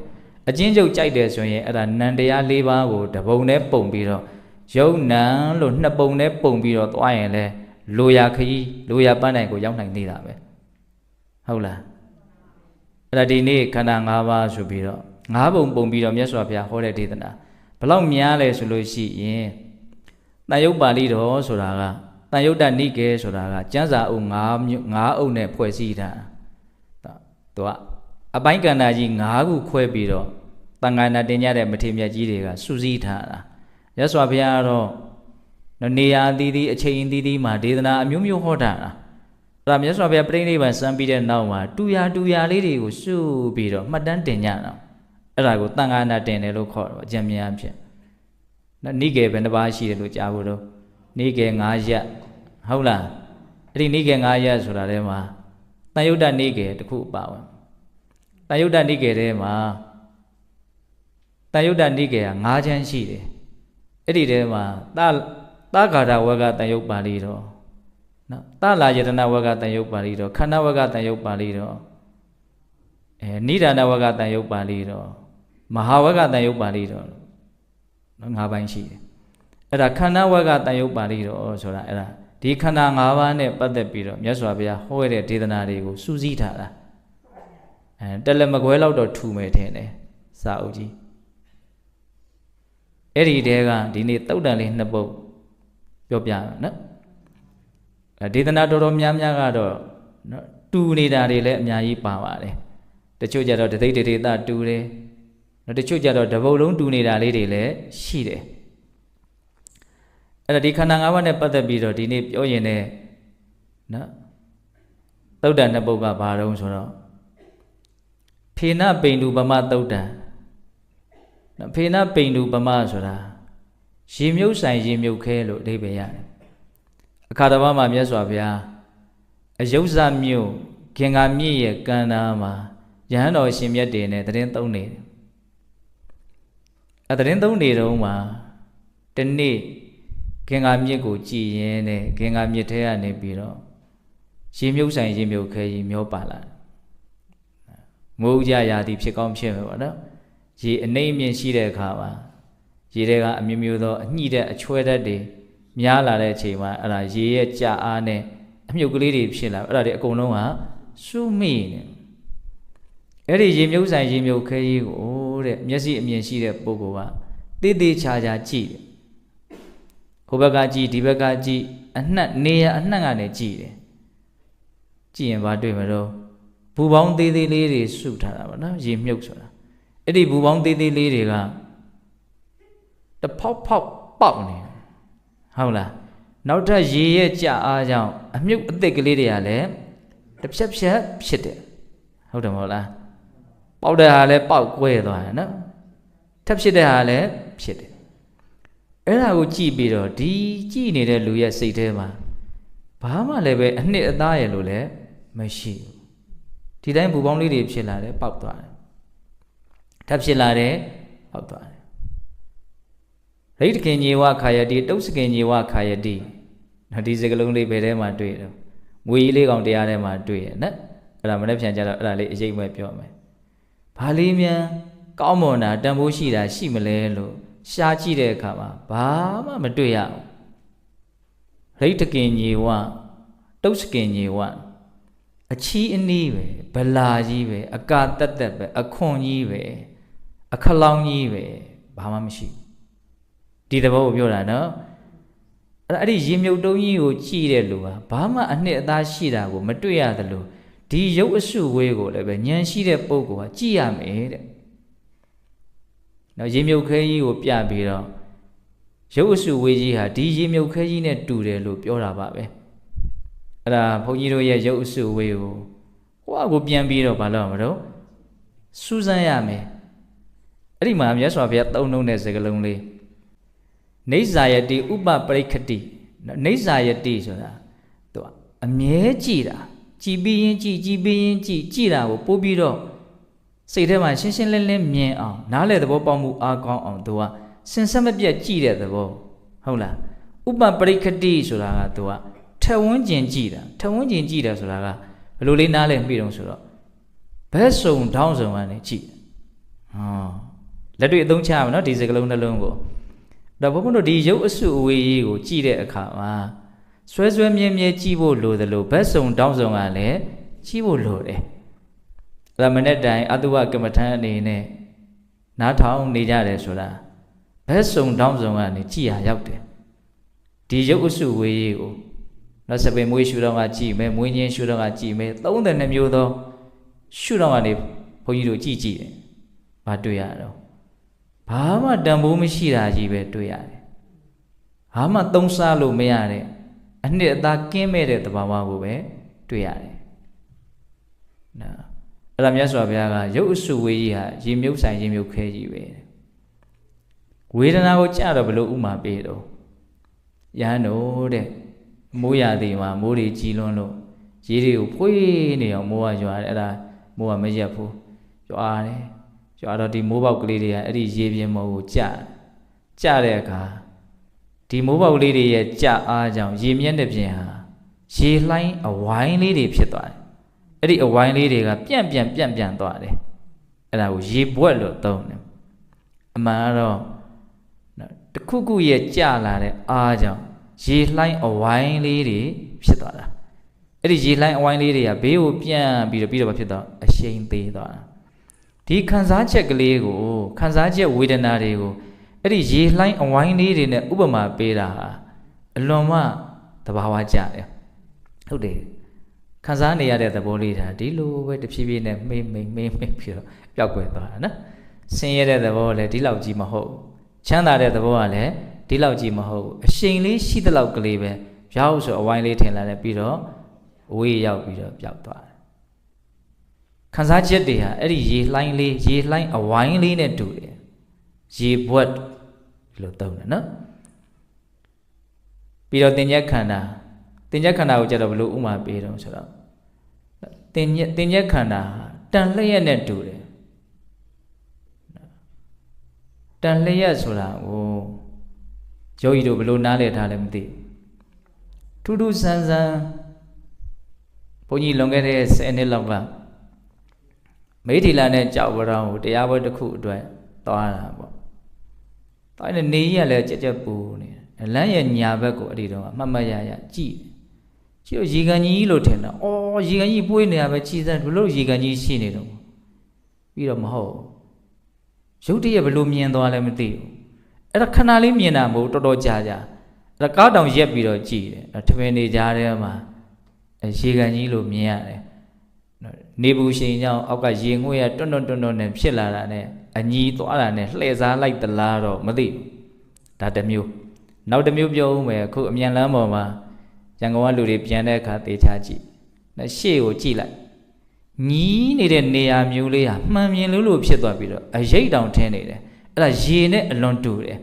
အချင်းချုပ်ကြိုက်တယ်ဆိုရင်အဲ့ဒါနံတရား၄ပါးကိုတပုံနဲ့ပုံပြီးတော့ယုံနံလို့2ပုံနဲ့ပုံပြီးတော့သွားရင်လဲလိုရာခရီးလိုရာပန်းတိုင်ကိုရောက်နိုင်သေးတာပဲဟုတ်လားအဲ့ဒါဒီနေ့ခန္ဓာ၅ပါးဆိုပြီးတော့9ပုံပုံပြီးတော့မြတ်စွာဘုရားဟောတဲ့ဒေသနာဘလောက်များလဲဆိုလို့ရှိရင်တန်ယုတ်ပါဠိတော်ဆိုတာကတန်ယုတ်တနိကေဆိုတာကကျမ်းစာအုပ်9အုပ်နဲ့ဖွဲ့စည်းထားတာသူကအပိုင်းကဏ္ဍကြီး9ခုခွဲပြီးတော့တန်ခါနာတင်ကြတဲ့မထေရမြတ်ကြီးတွေကစုစည်းထားတာရသော်ဘုရားကတော့နေရာအသီးသီးအချိန်အသီးသီးမှာဒေသနာအမျိုးမျိုးဟောတာအဲ့ဒါမြတ်စွာဘုရားပြိဋိဘံစံပြီးတဲ့နောက်မှာတူရာလေးတွေကိုစုပြီးတော့မှတ်တမ်းတင်ကြတာအဲ့ဒါကိုတန်ခါနာတင်တယ်လို့ခေါ်တော့အကြံဉာဏ်ဖြစ်နိကေဘယ်နှပါးရှိတယ်လို့ကြားဖို့တော့နိကေ9ရက်ဟုတ်လားအဲ့ဒီနိကေ9ရက်ဆိုတာထဲမှာတန်ယုတ်တနိကေတစ်ခုပါဝင် တန်ယုတ်တနိကေထဲမှာတန်ယုတ်တနိကေက၅ချမ်းရှိတယ်အဲ့ဒီထဲမှာသဂါရဝကတန်ယုတ်ပါဠိတော်နော်သလာယတနာဝကတန်ယုတ်ပါဠိတော်ခန္ဓာဝကတန်ယုတ်ပါဠိတော်နိဒာနဝကတန်ယုတ်ပါဠိတော်မဟာဝကတန်ယုတ်ပါဠိတော်နော်၅ပိုင်းရှိတယ်အဲ့ဒါခန္ဓာဝကတန်ယုတ်ပါဠိတော်ဆိုတာအဲ့ဒါဒီခန္ဓာ၅ပါးနဲ့ပတ်သက်ပြီးတော့မြတ်စွာဘုရားဟောတဲ့ဒေသနာတွေကိုစူးစီးထားတာတက်လက်မကွဲလောက်တော့ထူမယ်ထင်တယ်စာအုပ်ကြီးအဲ့ဒီတဲကဒီနေ့တုတ်တန်လေးနှစ်ပုဒ်ပြောပြနော်ဒေသနာတော်တော်များများကတော့နော်တူနေတာတွေလည်းအများကြီးပါပါတယ်တချို့ကြတော့တသိတေသတူတယ်နော်တချို့ကြတော့တပုတ်လုံးတူနေတာလေးတွေလည်းရှိတယ်အဲ့ဒါဒီခန္ဓာ၅ပါးနဲ့ပတ်သက်ပြီးတော့ဒီနေ့ပြောရင်လည်းနော်တုတ်တန်နှစ်ပုဒ်ကဘာတုံးဆိုတော့ဖေနပိန္ဒုပမတုတ်တံနော်ဖေနပိန္ဒုပမဆိုတာရေမြုပ်ဆိုင်ရေမြုပ်ခဲလို့အဓိပ္ပာယ်ရတယ်အခါတစ်ပါးမှာမြတ်စွာဘုရားအယုဇမြို့ဂင်္ဂါမြစ်ရဲ့ကမ်းနားမှာယဟန်တော်ရှင်မြတ်တွေနဲ့သတင်းသုံးနေတယ်သတင်းသုံးနေတော့မှာတနေ့ဂင်္ဂါမြစ်ကိုကြည်ရင်တဲ့ဂင်္ဂါမြစ်ထဲကနေပြီးတော့ရေမြုပ်ဆိုင်ရေမြုပ်ခဲကြီးမျောပါလာမိုးကြရာသီဖြစ်ကောင်းဖြစ်မယ်ပေါ့နော်ရေအနှိမ့်မြင့်ရှိတဲ့အခါမှာရေတွေကအမျိုးမျိုးသောအညှိတဲ့အချွဲတတ်တွေများလာတဲ့အချိန်မှာအဲ့ဒါရေရဲ့ကြာအားနဲ့အမြုပ်ကလေးတွေဖြစ်လာအဲ့ဒါတွေအကုန်လုံးကစုမိနေအဲ့ဒီရေမြုပ်ဆိုင်ရေမြုပ်ခဲကြီးကိုတဲ့မျက်စိအမြင်ရှိတဲ့ပုဂ္ဂိုလ်ကတေးသေးချာချာကြည့်တယ်ဟိုဘက်ကကြည့်ဒီဘက်ကကြည့်အနှက်နေရအနှက်ကနေကြည့်တယ်ကြည့်ရင်ဘာတွေ့မလို့ဘူပေါင်းသေးသေးလေးတွေစုထားတာပါနော်ရေမြုပ်ဆိုတာအဲ့ဒီဘူပေါင်းသေးသေးလေးတွေကတဖောက်ဖောက်ပေါက်နေဟုတ်လားနောက်ထပ်ရေရဲ့ကြာအားကြောင့်အမြုပ်အသစ်ကလေးတွေကလည်းတစ်ဖြက်ဖြက်ဖြစ်တယ်ဟုတ်တယ်မဟုတ်လားပေါက်တဲ့ဟာလည်းပေါက်ကွဲသွားတယ်နော်ထပ်ဖြစ်တဲ့ဟာလည်းဖြစ်တယ်အဲ့ဒါကိုကြည့်ပြီးတော့ဒီကြည့်နေတဲ့လူရဲ့စိတ်ထဲမှာဘာမှလည်းပဲအနှစ်အသားရဲ့လို့လည်းမရှိဘူးဒီတိုင်းဘူပေါင်းလေးတွေဖြစ်လာတယ်ပေါက်သွားတယ်ထပ်ဖြစ်လာတယ်ပေါက်သွားတယ်ရိတ္တကင်ညေဝခာယတိတုတ်စကင်ညေဝခာယတိဒီစကလုံးလေးဘယ်ထဲမှာတွေ့တော့ငွေကြီးလေးကောင်တရားထဲမှာတွေ့ရနော်အဲ့ဒါမနေ့ပြန်ကြတော့အဲ့ဒါလေးအရေးမဲ့ပြောမယ်ဘာလေးမြန်ကောင်းမွန်တာတန်ဖိုးရှိတာရှိမလဲလို့ရှားကြည့်တဲ့အခါမှာဘာမှမတွေ့ရဘူးရိတ္တကင်ညေဝတုတ်စကင်ညေဝအချီးအနီးပဲဗလာကြီးပဲအကာတက်တက်ပဲအခွန်ကြီးပဲအခလောင်းကြီးပဲဘာမှမရှိဘူးဒီသဘောကိုပြောတာနော်အဲ့ဒီရေမြုပ်တုံးကြီးကိုကြည့်တဲ့လူဟာဘာမှအနှစ်အသားရှိတာကိုမတွေ့ရသလိုဒီရုပ်အစုဝေးကိုလည်းပဲဉာဏ်ရှိတဲ့ပုဂ္ဂိုလ်ကကြည့်ရမယ်တဲ့နော်ရေမြုပ်ခဲကြီးကိုပြပြီးတော့ရုပ်အစုဝေးကြီးဟာဒီရေမြုပ်ခဲကြီးနဲ့တူတယ်လို့ပြောတာပါပဲအဲ့ဒါဘုန်းကြီးတို့ရဲ့ရုပ်အစုဝေးကိုဟိုအကိုပြန်ပြီးတော့မလုပ်မလို့စူးစမ်းရမယ်အဲ့ဒီမှာမြတ်စွာဘုရားသုံးနှုန်းတဲ့စကားလုံးလေးနေဇာယတိဥပပရိက္ခတိနေဇာယတိဆိုတာသူအမြဲကြည်တာကြည်ပြီးရင်ကြည်ကြည်ပြီးရင်ကြည်တာကိုပို့ပြီးတော့စိတ်ထဲမှာရှင်းရှင်းလင်းလင်းမြင်အောင်နားလည်သဘောပေါက်မှုအားကောင်းအောင်သူကစင်ဆက်မပြတ်ကြည်တဲ့သဘောဟုတ်လားဥပပရိက္ခတိဆိုတာကသူကထဝန်းကျင်ကြည်တာထဝန်းကျင်ကြည်တာဆိုတာကဘယ်လိုလေးနားလည်ပြီးတော့ဆိုတော့ဘက်စုံထောင်းစုံကနေကြည်လက်တွေ့အသုံးချရမယ်နော်ဒီစကလုံးနှလုံးကိုတော့ဘုန်းတို့ဒီရုပ်အစုအဝေးကြီးကိုကြည့်တဲ့အခါမှာဆွဲဆွဲမြဲမြဲကြည့်ဖို့လိုတယ်လို့ဘက်စုံတောင်းစုံကလည်းကြည့်ဖို့လိုတယ်။ဒါမနေ့တိုင်အတုဝကမ္မထန်အနေနဲ့နားထောင်နေကြတယ်ဆိုတာဘက်စုံတောင်းစုံကနေကြည့်ရရောက်တယ်။ဒီရုပ်အစုအဝေးကြီးကိုနောက်စပင်မွေးရှုတော့ကကြည့်မယ်မွေးချင်းရှုတော့ကကြည့်မယ်32မျိုးသောရှုတော့ကနေဘုန်းကြီးတို့ကြည့်တယ်။ဘာတွေ့ရတော့ဘာမှတန်ဖိုးမရှိတာကြီးပဲတွေ့ရတယ်။ဘာမှသုံးစားလို့မရတဲ့အနှစ်အသားကင်းမဲ့တဲ့သဘာဝကိုပဲတွေ့ရတယ်။နော်အဲ့ဒါမြတ်စွာဘုရားကရုပ်အစုဝေးကြီးဟာရေမြုပ်ဆိုင်ရေမြုပ်ခဲကြီးပဲ။ဝေဒနာကိုကြတော့ဘလို့ဥမာပေးတော့ရဟန်းတို့တဲ့မိုးရသည်မှာမိုးတွေကြီးလွန်းလို့ရေတွေကိုဖွေးနေအောင်မိုးကရွာတယ်အဲ့ဒါမိုးကမရက်ဘူး ကြွားတယ်ကြွားတော့ဒီမိုးပေါက်ကလေးတွေကအဲ့ဒီရေပြင်မော်ကိုကျတဲ့အခါဒီမိုးပေါက်ကလေးတွေရဲ့ကျအားကြောင့်ရေမျက်နှာပြင်ဟာရေလှိုင်းအဝိုင်းလေးတွေဖြစ်သွားတယ်အဲ့ဒီအဝိုင်းလေးတွေကပြန့်သွားတယ်အဲ့ဒါကိုရေဘွက်လို့သုံးတယ်အမှန်ကတော့တခုခုရဲ့ကျလာတဲ့အားကြောင့်ရေလှိုင်းအဝိုင်းလေးတွေဖြစ်သွားတာအဲ့ဒီရေလှိုင်းအဝိုင်းလေးတွေကဘေးကိုပြန့်ပြီးတော့ဘာဖြစ်သွားအရှိန်သေးသွားတာဒီခံစားချက်ကလေးကိုခံစားချက်ဝေဒနာတွေကိုအဲ့ဒီရေလှိုင်းအဝိုင်းလေးတွေနဲ့ဥပမာပေးတာဟာအလွန်မှသဘာဝကျတယ်ဟုတ်တယ်ခံစားနေရတဲ့သဘောလေးဒါဒီလိုပဲတဖြည်းဖြည်းနဲ့မေးပြီးတော့ပျောက်ကွယ်သွားတာနော်ဆင်းရဲတဲ့သဘောလည်းဒီလောက်ကြီးမဟုတ်ချမ်းသာတဲ့သဘောကလည်းဒီလောက်ကြီးမဟုတ်အရှိန်လေးရှိတဲ့လောက်ကလေးပဲရောက်ဆိုအဝိုင်းလေးထင်လာတယ်ပြီးတော့ဝေးရောက်ပြီးတော့ပျောက်သွားတယ်ခံစားချက်တွေဟာအဲ့ဒီရေလှိုင်းအဝိုင်းလေးနဲ့တူတယ်ရေဘွက်လို့သုံးတယ်နော်ပြီးတော့တင်ညက်ခန္ဓာကိုကြတော့ဘယ်လိုဥမာပေးတော့ဆိုတော့တင်ညက်ခန္ဓာတန်လျက်နဲ့တူတယ်တန်လျက်ဆိုတာကိုယောဂီတို့ဘယ်လိုနားလည်ထားလဲမသိထူးထူးဆန်းဆန်းဘုန်းကြီးလွန်ခဲ့တဲ့10နှစ်လောက်ကမိထီလာနဲ့ကြောက်ဝရောင်းကိုတရားပွဲတစ်ခုအတွက်သွားတာပေါ့သွားနေနေရလဲကြက်ပူနေတယ်လမ်းရဲ့ညာဘက်ကိုအဲ့ဒီတော့မှတ်ရကြည့်ရေကန်ကြီးလို့ထင်တာအော်ရေကန်ကြီးပွေးနေရပဲခြေစမ်းဘလို့ရေကန်ကြီးရှိနေတော့ပြီးတော့မဟုတ်ရုပ်တရက်ဘလို့မြင်သွားလဲမသိဘူးအဲ့ဒါခဏလေးမြင်တာမဟုတ်တော်တော်ကြာအဲ့ဒါကားတောင်ရက်ပြီးတော့ကြည့်တယ်ထမင်းနေကြတဲ့မှာရေကန်ကြီးလို့မြင်ရတယ်နေဘူးရှိန်ကြောင့်အောက်ကရေငွေ့ရတွန်းနဲ့ဖြစ်လာတာနဲ့အညီသွားတာနဲ့လှည့်စားလိုက်သလားတော့မသိဘူးဒါတစ်မျိုးနောက်တစ်မျိုးပြောဦးမယ်အခုအမြန်လမ်းပေါ်မှာရန်ကုန်ကလူတွေပြန်တဲ့အခါတေချာကြည့်ရှေ့ကိုကြည့်လိုက်ညီးနေတဲ့နေရာမျိုးလေးဟာမှန်မြင်လို့ဖြစ်သွားပြီးတော့အရိတ်တောင်ထင်းနေတယ်အဲ့ဒါရေနဲ့အလွန်တူတယ်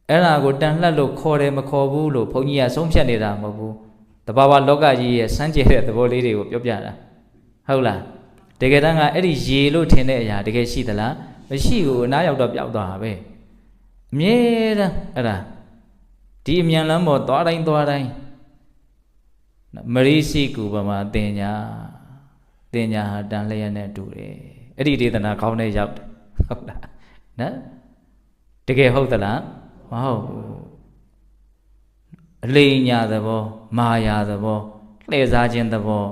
အဲ့ဒါကိုတန်လှက်လို့ခေါ်တယ်မခေါ်ဘူးလို့ဘုန်းကြီးကဆုံးဖြတ်နေတာမဟုတ်ဘူးတဘာဝလောကကြီးရဲ့စမ်းကြဲတဲ့သဘောလေးတွေကိုပြောပြတာဟုတ်လားတကယ်တမ်းကအဲ့ဒီရေလို့ထင်တဲ့အရာတကယ်ရှိသလားမရှိဘူးအနားရောက်တော့ပျောက်သွားတာပဲအမြဲတမ်းအဲ့ဒါဒီအမြန်လမ်းပေါ်သွားတိုင်းမရိစီကူပမာတင်ညာဟာတန်လျက်နဲ့တူတယ်အဲ့ဒီဒေသနာကောင်းတဲ့ရောက်တယ်ဟုတ်လားနော်တကယ်ဟုတ်သလားမဟုတ်ဘူးအလိညာသဘောမာယာသဘောလှည့်စားခြင်းသဘော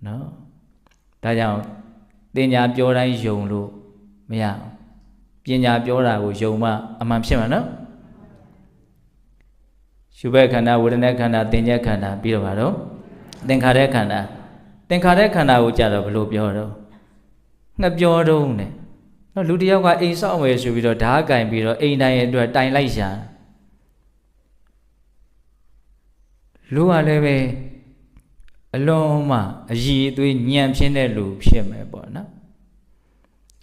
နော်ဒါကြောင့်တင်ညာပြောတိုင်းယုံလို့မရပညာပြောတာကိုယုံမှအမှန်ဖြစ်မှာနော်ရှုဘက်ခန္ဓာဝေဒနာခန္ဓာသင်္ညက်ခန္ဓာပြီးတော့ပါတော့သင်္ခါရခန္ဓာကိုကြတော့ဘယ်လိုပြောတော့ငှက်ပြောတော့နဲ့နော်လူတယောက်ကအိမ်ဆောက်မယ်ဆိုပြီးတော့ဓာတ်ကင်ပြီးတော့အိမ်တိုင်းအတွက်တိုင်လိုက်ရှာလူကလည်းပဲအလုံးမအည်အသွေးညံဖြစ်တဲ့လူဖြစ်မယ်ပေါ့နော်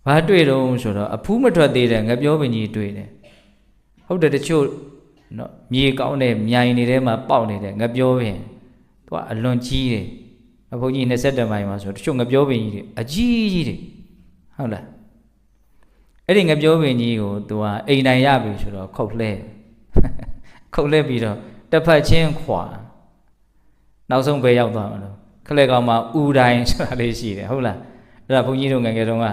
ဘာတွေ့တော့ဆိုတော့အဖူးမထွက်သေးတဲ့ငှက်ပြောပင်ကြီးတွေ့တယ်ဟုတ်တယ်တချို့နော်မြေကောင်းတဲ့မြိုင်နေတဲ့မှာပေါက်နေတဲ့ငပြောပင်သူကအလွန်ကြီးတယ်ဘုန်းကြီး20မိုင်မှာဆိုတချို့ငပြောပင်ကြီးတွေအကြီးတွေဟုတ်လားအဲ့ဒီငပြောပင်ကြီးကိုသူကအိမ်တိုင်ရပြီဆိုတော့ခုတ်လှဲပြီးတော့တစ်ဖက်ချင်းခွာနောက်ဆုံးပဲရောက်သွားမှာလို့ခလက်ကောင်မှာဥတိုင်းဆိုတာလေးရှိတယ်ဟုတ်လားအဲ့ဒါဘုန်းကြီးတို့ငယ်ငယ်တုန်းက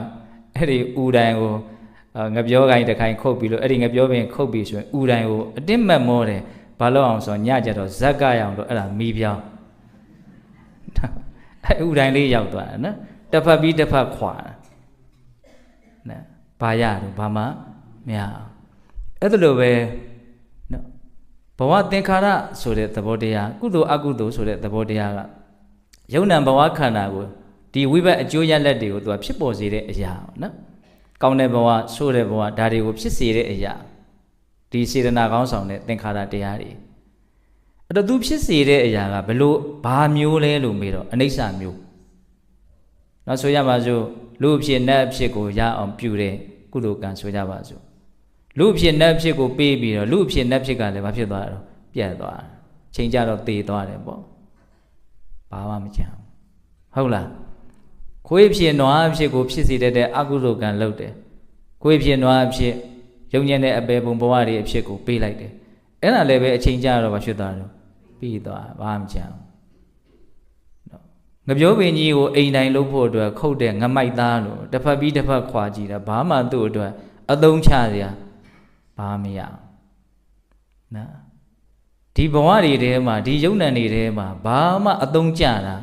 အဲ့ဒီဥတိုင်းကိုငပြောကိုင်းတစ်ခိုင်ခုတ်ပြီးလို့အဲ့ဒီငပြောပင်ခုတ်ပြီးဆိုရင်ဥတိုင်းကိုအတင်းမက်မောတယ်ဘာလို့အောင်ဆိုညကြတော့ဇက်ကရအောင်လို့အဲ့ဒါမီးပြောင်းအဲ့ဥတိုင်းလေးရောက်သွားတယ်နော်တစ်ဖက်ပြီးတစ်ဖက်ခွာနော်ဘာရတော့ဘာမှမရအောင်အဲ့ဒါလိုပဲနော်ဘဝသင်္ခါရဆိုတဲ့သဘောတရားကုသိုလ်အကုသိုလ်ဆိုတဲ့သဘောတရားကယုံ nant ဘဝခန္ဓာကိုဒီဝိဘတ်အကျိုးရလဒ်တွေကိုသူကဖြစ်ပေါ်စေတဲ့အရာနော်ကောင်းတဲ့ဘဝဆိုးတဲ့ဘဝဒါတွေကိုဖြစ်စေတဲ့အရာဒီစေတနာကောင်းဆောင်တဲ့သင်္ခါရတရားတွေအဲ့တော့သူဖြစ်စေတဲ့အရာကဘလို့ဘာမျိုးလဲလို့မေးတော့အနိစ္စမျိုးနောက်ဆိုရပါစို့လူအဖြစ်နတ်အဖြစ်ကိုရအောင်ပြုတဲ့ကုသိုလ်ကံဆိုကြပါစို့လူအဖြစ်နတ်အဖြစ်ကိုပေးပြီးတော့လူအဖြစ်နတ်ဖြစ်ကလည်းမဖြစ်သွားတော့ပြတ်သွားတယ်ချိန်ကြတော့သေသွားတယ်ပေါ့ဘာမှမကြမ်းဟုတ်လား ခွေးဖြစ်နွားဖြစ်ကိုဖြစ်စေတဲ့အကုသိုလ်ကံလုပ်တယ်ခွေးဖြစ်နွားဖြစ်ယုံညံ့တဲ့အပေပုံဘဝတွေအဖြစ်ကိုပေးလိုက်တယ်အဲ့ဒါလည်းပဲအချိန်ကြာတော့ဘာဖြစ်သွားတော့ပြီးသွားဘာမှမကြောက်ငပြောပင်ကြီးကိုအိမ်တိုင်းလုပ်ဖို့အတွက်ခုတ်တဲ့ငမိုက်သားလို့တစ်ဖက်ပြီးတစ်ဖက်ခွာကြည့်တာဘာမှသူ့အတွက်အသုံးချစရာဘာမရနော်ဒီဘဝတွေထဲမှာဒီယုံနံတွေထဲမှာဘာမှအသုံးကျတာ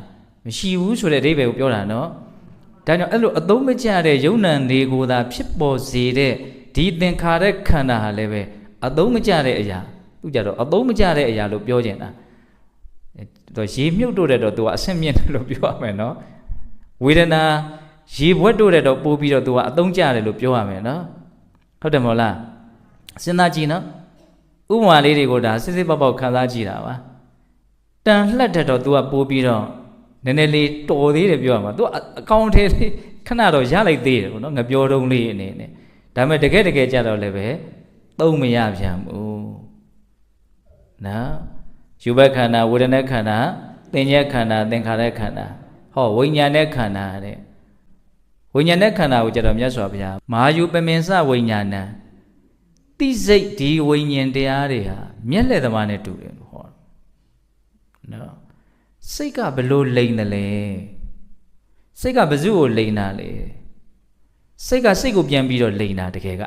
မရှိဘူးဆိုတဲ့အဓိပ္ပာယ်ကိုပြောတာနော်ဒါကြောင့်အဲ့လိုအသုံးမကျတဲ့ယုံနံတွေကိုသာဖြစ်ပေါ်စေတဲ့ဒီသင်္ခါရခန္ဓာဟာလည်းပဲအသုံးမကျတဲ့အရာသူကြတော့အသုံးမကျတဲ့အရာလို့ပြောကျင်တာတော့ရေမြုပ်တို့တဲ့တော့သူကအဆင့်မြင့်တယ်လို့ပြောရမယ်နော်ဝေဒနာရေဘွက်တို့တဲ့တော့ပို့ပြီးတော့သူကအသုံးကျတယ်လို့ပြောရမယ်နော်ဟုတ်တယ်မဟုတ်လားစဉ်းစားကြည့်နော်ဥပမာလေးတွေကိုဒါစစ်စစ်ပေါက်ပေါက်ခံစားကြည့်တာပါတန်လှက်တဲ့တော့သူကပို့ပြီးတော့နည်းနည်းလေးတော်သေးတယ်ပြောရမှာသူအကောင့်ထဲလေးခဏတော့ရလိုက်သေးတယ်ပေါ့နော်ငပြောတုံးလေးအနေနဲ့ဒါပေမဲ့တကယ်ကြတော့လည်းပဲသုံးမရပြန်ဘူးနော်ယူဘခန္ဓာဝေဒနာခန္ဓာသင်္ညက်ခန္ဓာသင်္ခါရခန္ဓာဟောဝိညာဉ်နဲ့ခန္ဓာတဲ့ဝိညာဉ်နဲ့ခန္ဓာကိုကြတော့မြတ်စွာဘုရားမဟာယူပမင်္စဝိညာဏံတိစိတ်ဒီဝိညာဉ်တရားတွေဟာမျက်လက်သမားနဲ့တူတယ်လို့ဟောနော်စိတ်ကဘလို့လိန်တယ်လဲစိတ်ကဘယ်သူ့ကိုလိန်တာလဲစိတ်ကစိတ်ကိုပြန်ပြီးတော့လိန်တာတကယ်က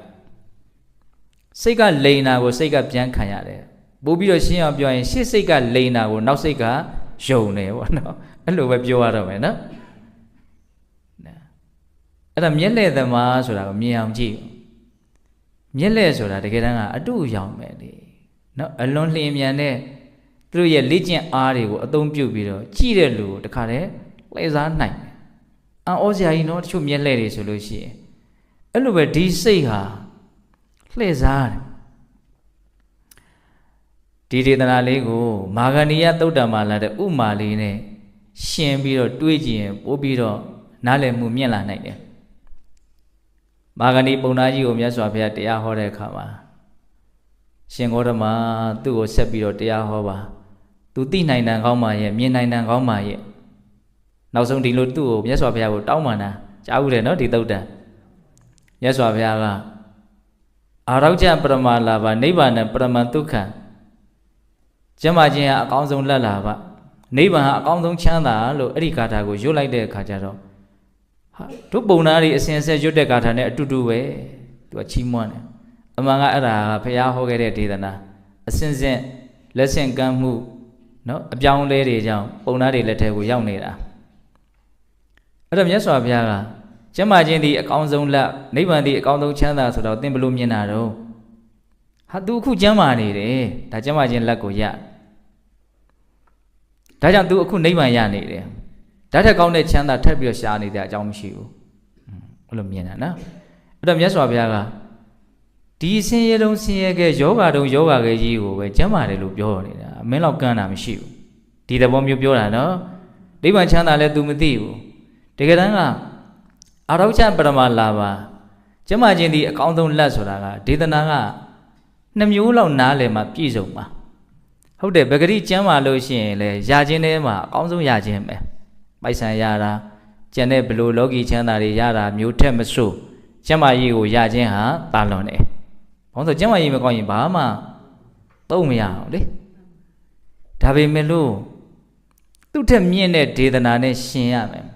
စိတ်ကလိန်တာကိုစိတ်ကပြန်ခံရတယ်ပို့ပြီးတော့ရှင်းအောင်ပြောရင်ရှေ့စိတ်ကလိန်တာကိုနောက်စိတ်ကယုံတယ်ပေါ့နော်အဲ့လိုပဲပြောရတော့မယ်နော်အဲ့ဒါမျက်လက်သမားဆိုတာကိုမြင်အောင်ကြည့်မျက်လက်ဆိုတာတကယ်တမ်းကအတုရောင်ပဲလေနော်အလွန်လျင်မြန်တဲ့သူတို့ရဲ့လေ့ကျင့်အားတွေကိုအသုံးပြုပြီးတော့ကြည့်တဲ့လူကိုတခါတည်းလှည့်စားနိုင်တယ်။အော်စရာကြီးနော်တချို့မျက်လှည့်တွေဆိုလို့ရှိရင်အဲ့လိုပဲဒီစိတ်ဟာလှည့်စားတယ်ဒီဒေသနာလေးကိုမာဂဏီယသုတ်တံမှာလာတဲ့ဥမာလေးနဲ့ရှင်ပြီးတော့တွေးကြည့်ရင်ပို့ပြီးတော့နားလည်မှုမြင့်လာနိုင်တယ်မာဂဏီပုံနာကြီးကိုမြတ်စွာဘုရားတရားဟောတဲ့အခါမှာရှင်ဂေါတမသူ့ကိုဆက်ပြီးတော့တရားဟောပါသူသိနိုင်တယ်ကောင်းပါရဲ့မြင်နိုင်တယ်ကောင်းပါရဲ့နောက်ဆုံးဒီလိုသူ့ကိုမြတ်စွာဘုရားကိုတောင်းပန်တာကြားဦးတယ်နော်ဒီသုတ်တံမြတ်စွာဘုရားကအာရောကျပရမလာဘနိဗ္ဗာန်ပရမဒုက္ခကျမ်းမာခြင်းဟာအကောင်းဆုံးလက်လာပါနိဗ္ဗာန်ဟာအကောင်းဆုံးချမ်းသာလို့အဲ့ဒီဂါထာကိုရွတ်လိုက်တဲ့အခါကျတော့ဟာတို့ပုံနာတွေအစဉ်အဆက်ရွတ်တဲ့ဂါထာနဲ့အတူတူပဲသူကချီးမွမ်းတယ်အမှန်ကအဲ့ဒါကဘုရားဟောခဲ့တဲ့ဒေသနာအစဉ်စဉ်လက်ဆင့်ကမ်းမှုနော်အပြောင်းလဲတွေကြောင့်ပုံနာတွေလက်ထဲကိုရောက်နေတာအဲ့တော့မြတ်စွာဘုရားကကျမ်းမာခြင်းဒီအကောင်းဆုံးလက်နိဗ္ဗာန်ဒီအကောင်းဆုံးချမ်းသာဆိုတော့သင်ဘယ်လိုမြင်တာတော့ဟာသူအခုကျမ်းမာနေတယ်ဒါကျမ်းမာခြင်းလက်ကိုရဒါကြောင့်သူအခုနိဗ္ဗာန်ရနေတယ်ဒါထက်ကောင်းတဲ့ချမ်းသာထပ်ပြီးတော့ရှားနေတဲ့အကြောင်းမရှိဘူးအဲ့လိုမြင်တာနော်အဲ့တော့မြတ်စွာဘုရားကဒီဆင်းရဲတုံးဆင်းရဲခဲ့ယောဂတုံးယောဂခဲ့ကြီးကိုပဲကျမ်းမာတယ်လို့ပြောနေတာမင်းတော့ကမ်းတာမရှိဘူးဒီသဘောမျိုးပြောတာနော်နိဗ္ဗာန်ချမ်းသာလဲ तू မသိဘူးတကယ်တမ်းကအာရောကျပရမလာပါကျမ်းမာခြင်းဒီအကောင်းဆုံးလက်ဆိုတာကဒေသနာက2မျိုးလောက်နားလည်မှပြည့်စုံပါဟုတ်တယ်ပဂရိကျမ်းမာလို့ရှိရင်လေရခြင်းထဲမှာအကောင်းဆုံးရခြင်းပဲပိုက်ဆံရတာကျန်တဲ့ဘလို့လောကီချမ်းသာတွေရတာမျိုးထက်မဆိုးကျမ်းမာရေးကိုရခြင်းဟာတာလွန်တယ်ဘာလို့ဆိုကျမ်းမာရေးမကောင်းရင်ဘာမှသုံးမရအောင်လေဒါပေမဲ့လို့သူ့ထက်မြင့်တဲ့ဒေသနာနဲ့ရှင်ရမယ်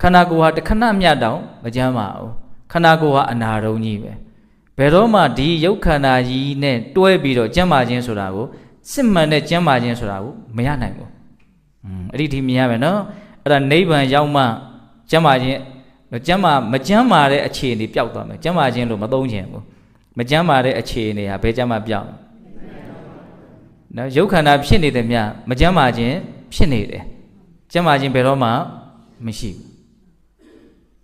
ခန္ဓာကိုယ်ဟာတခဏမြတ်တောင်မကျမ်းပါဘူးခန္ဓာကိုယ်ဟာအနာတုံးကြီးပဲဘယ်တော့မှဒီရုပ်ခန္ဓာကြီးနဲ့တွဲပြီးတော့ကျမ်းမာခြင်းဆိုတာကိုစစ်မှန်တဲ့ကျမ်းမာခြင်းဆိုတာကိုမရနိုင်ဘူးအဲ့ဒီဒီမြင်ရမယ်နော်အဲ့ဒါနိဗ္ဗာန်ရောက်မှကျမ်းမာခြင်းမကျမ်းမာတဲ့အခြေအနေပျောက်သွားမယ်ကျမ်းမာခြင်းလို့မသုံးချင်ဘူးမကျမ်းမာတဲ့အခြေအနေဟာဘယ်ကျမ်းမာပျောက်နော်ရုပ်ခန္ဓာဖြစ်နေတယ်မြမကျမ်းမာခြင်းဖြစ်နေတယ်ကျမ်းမာခြင်းဘယ်တော့မှမရှိဘူး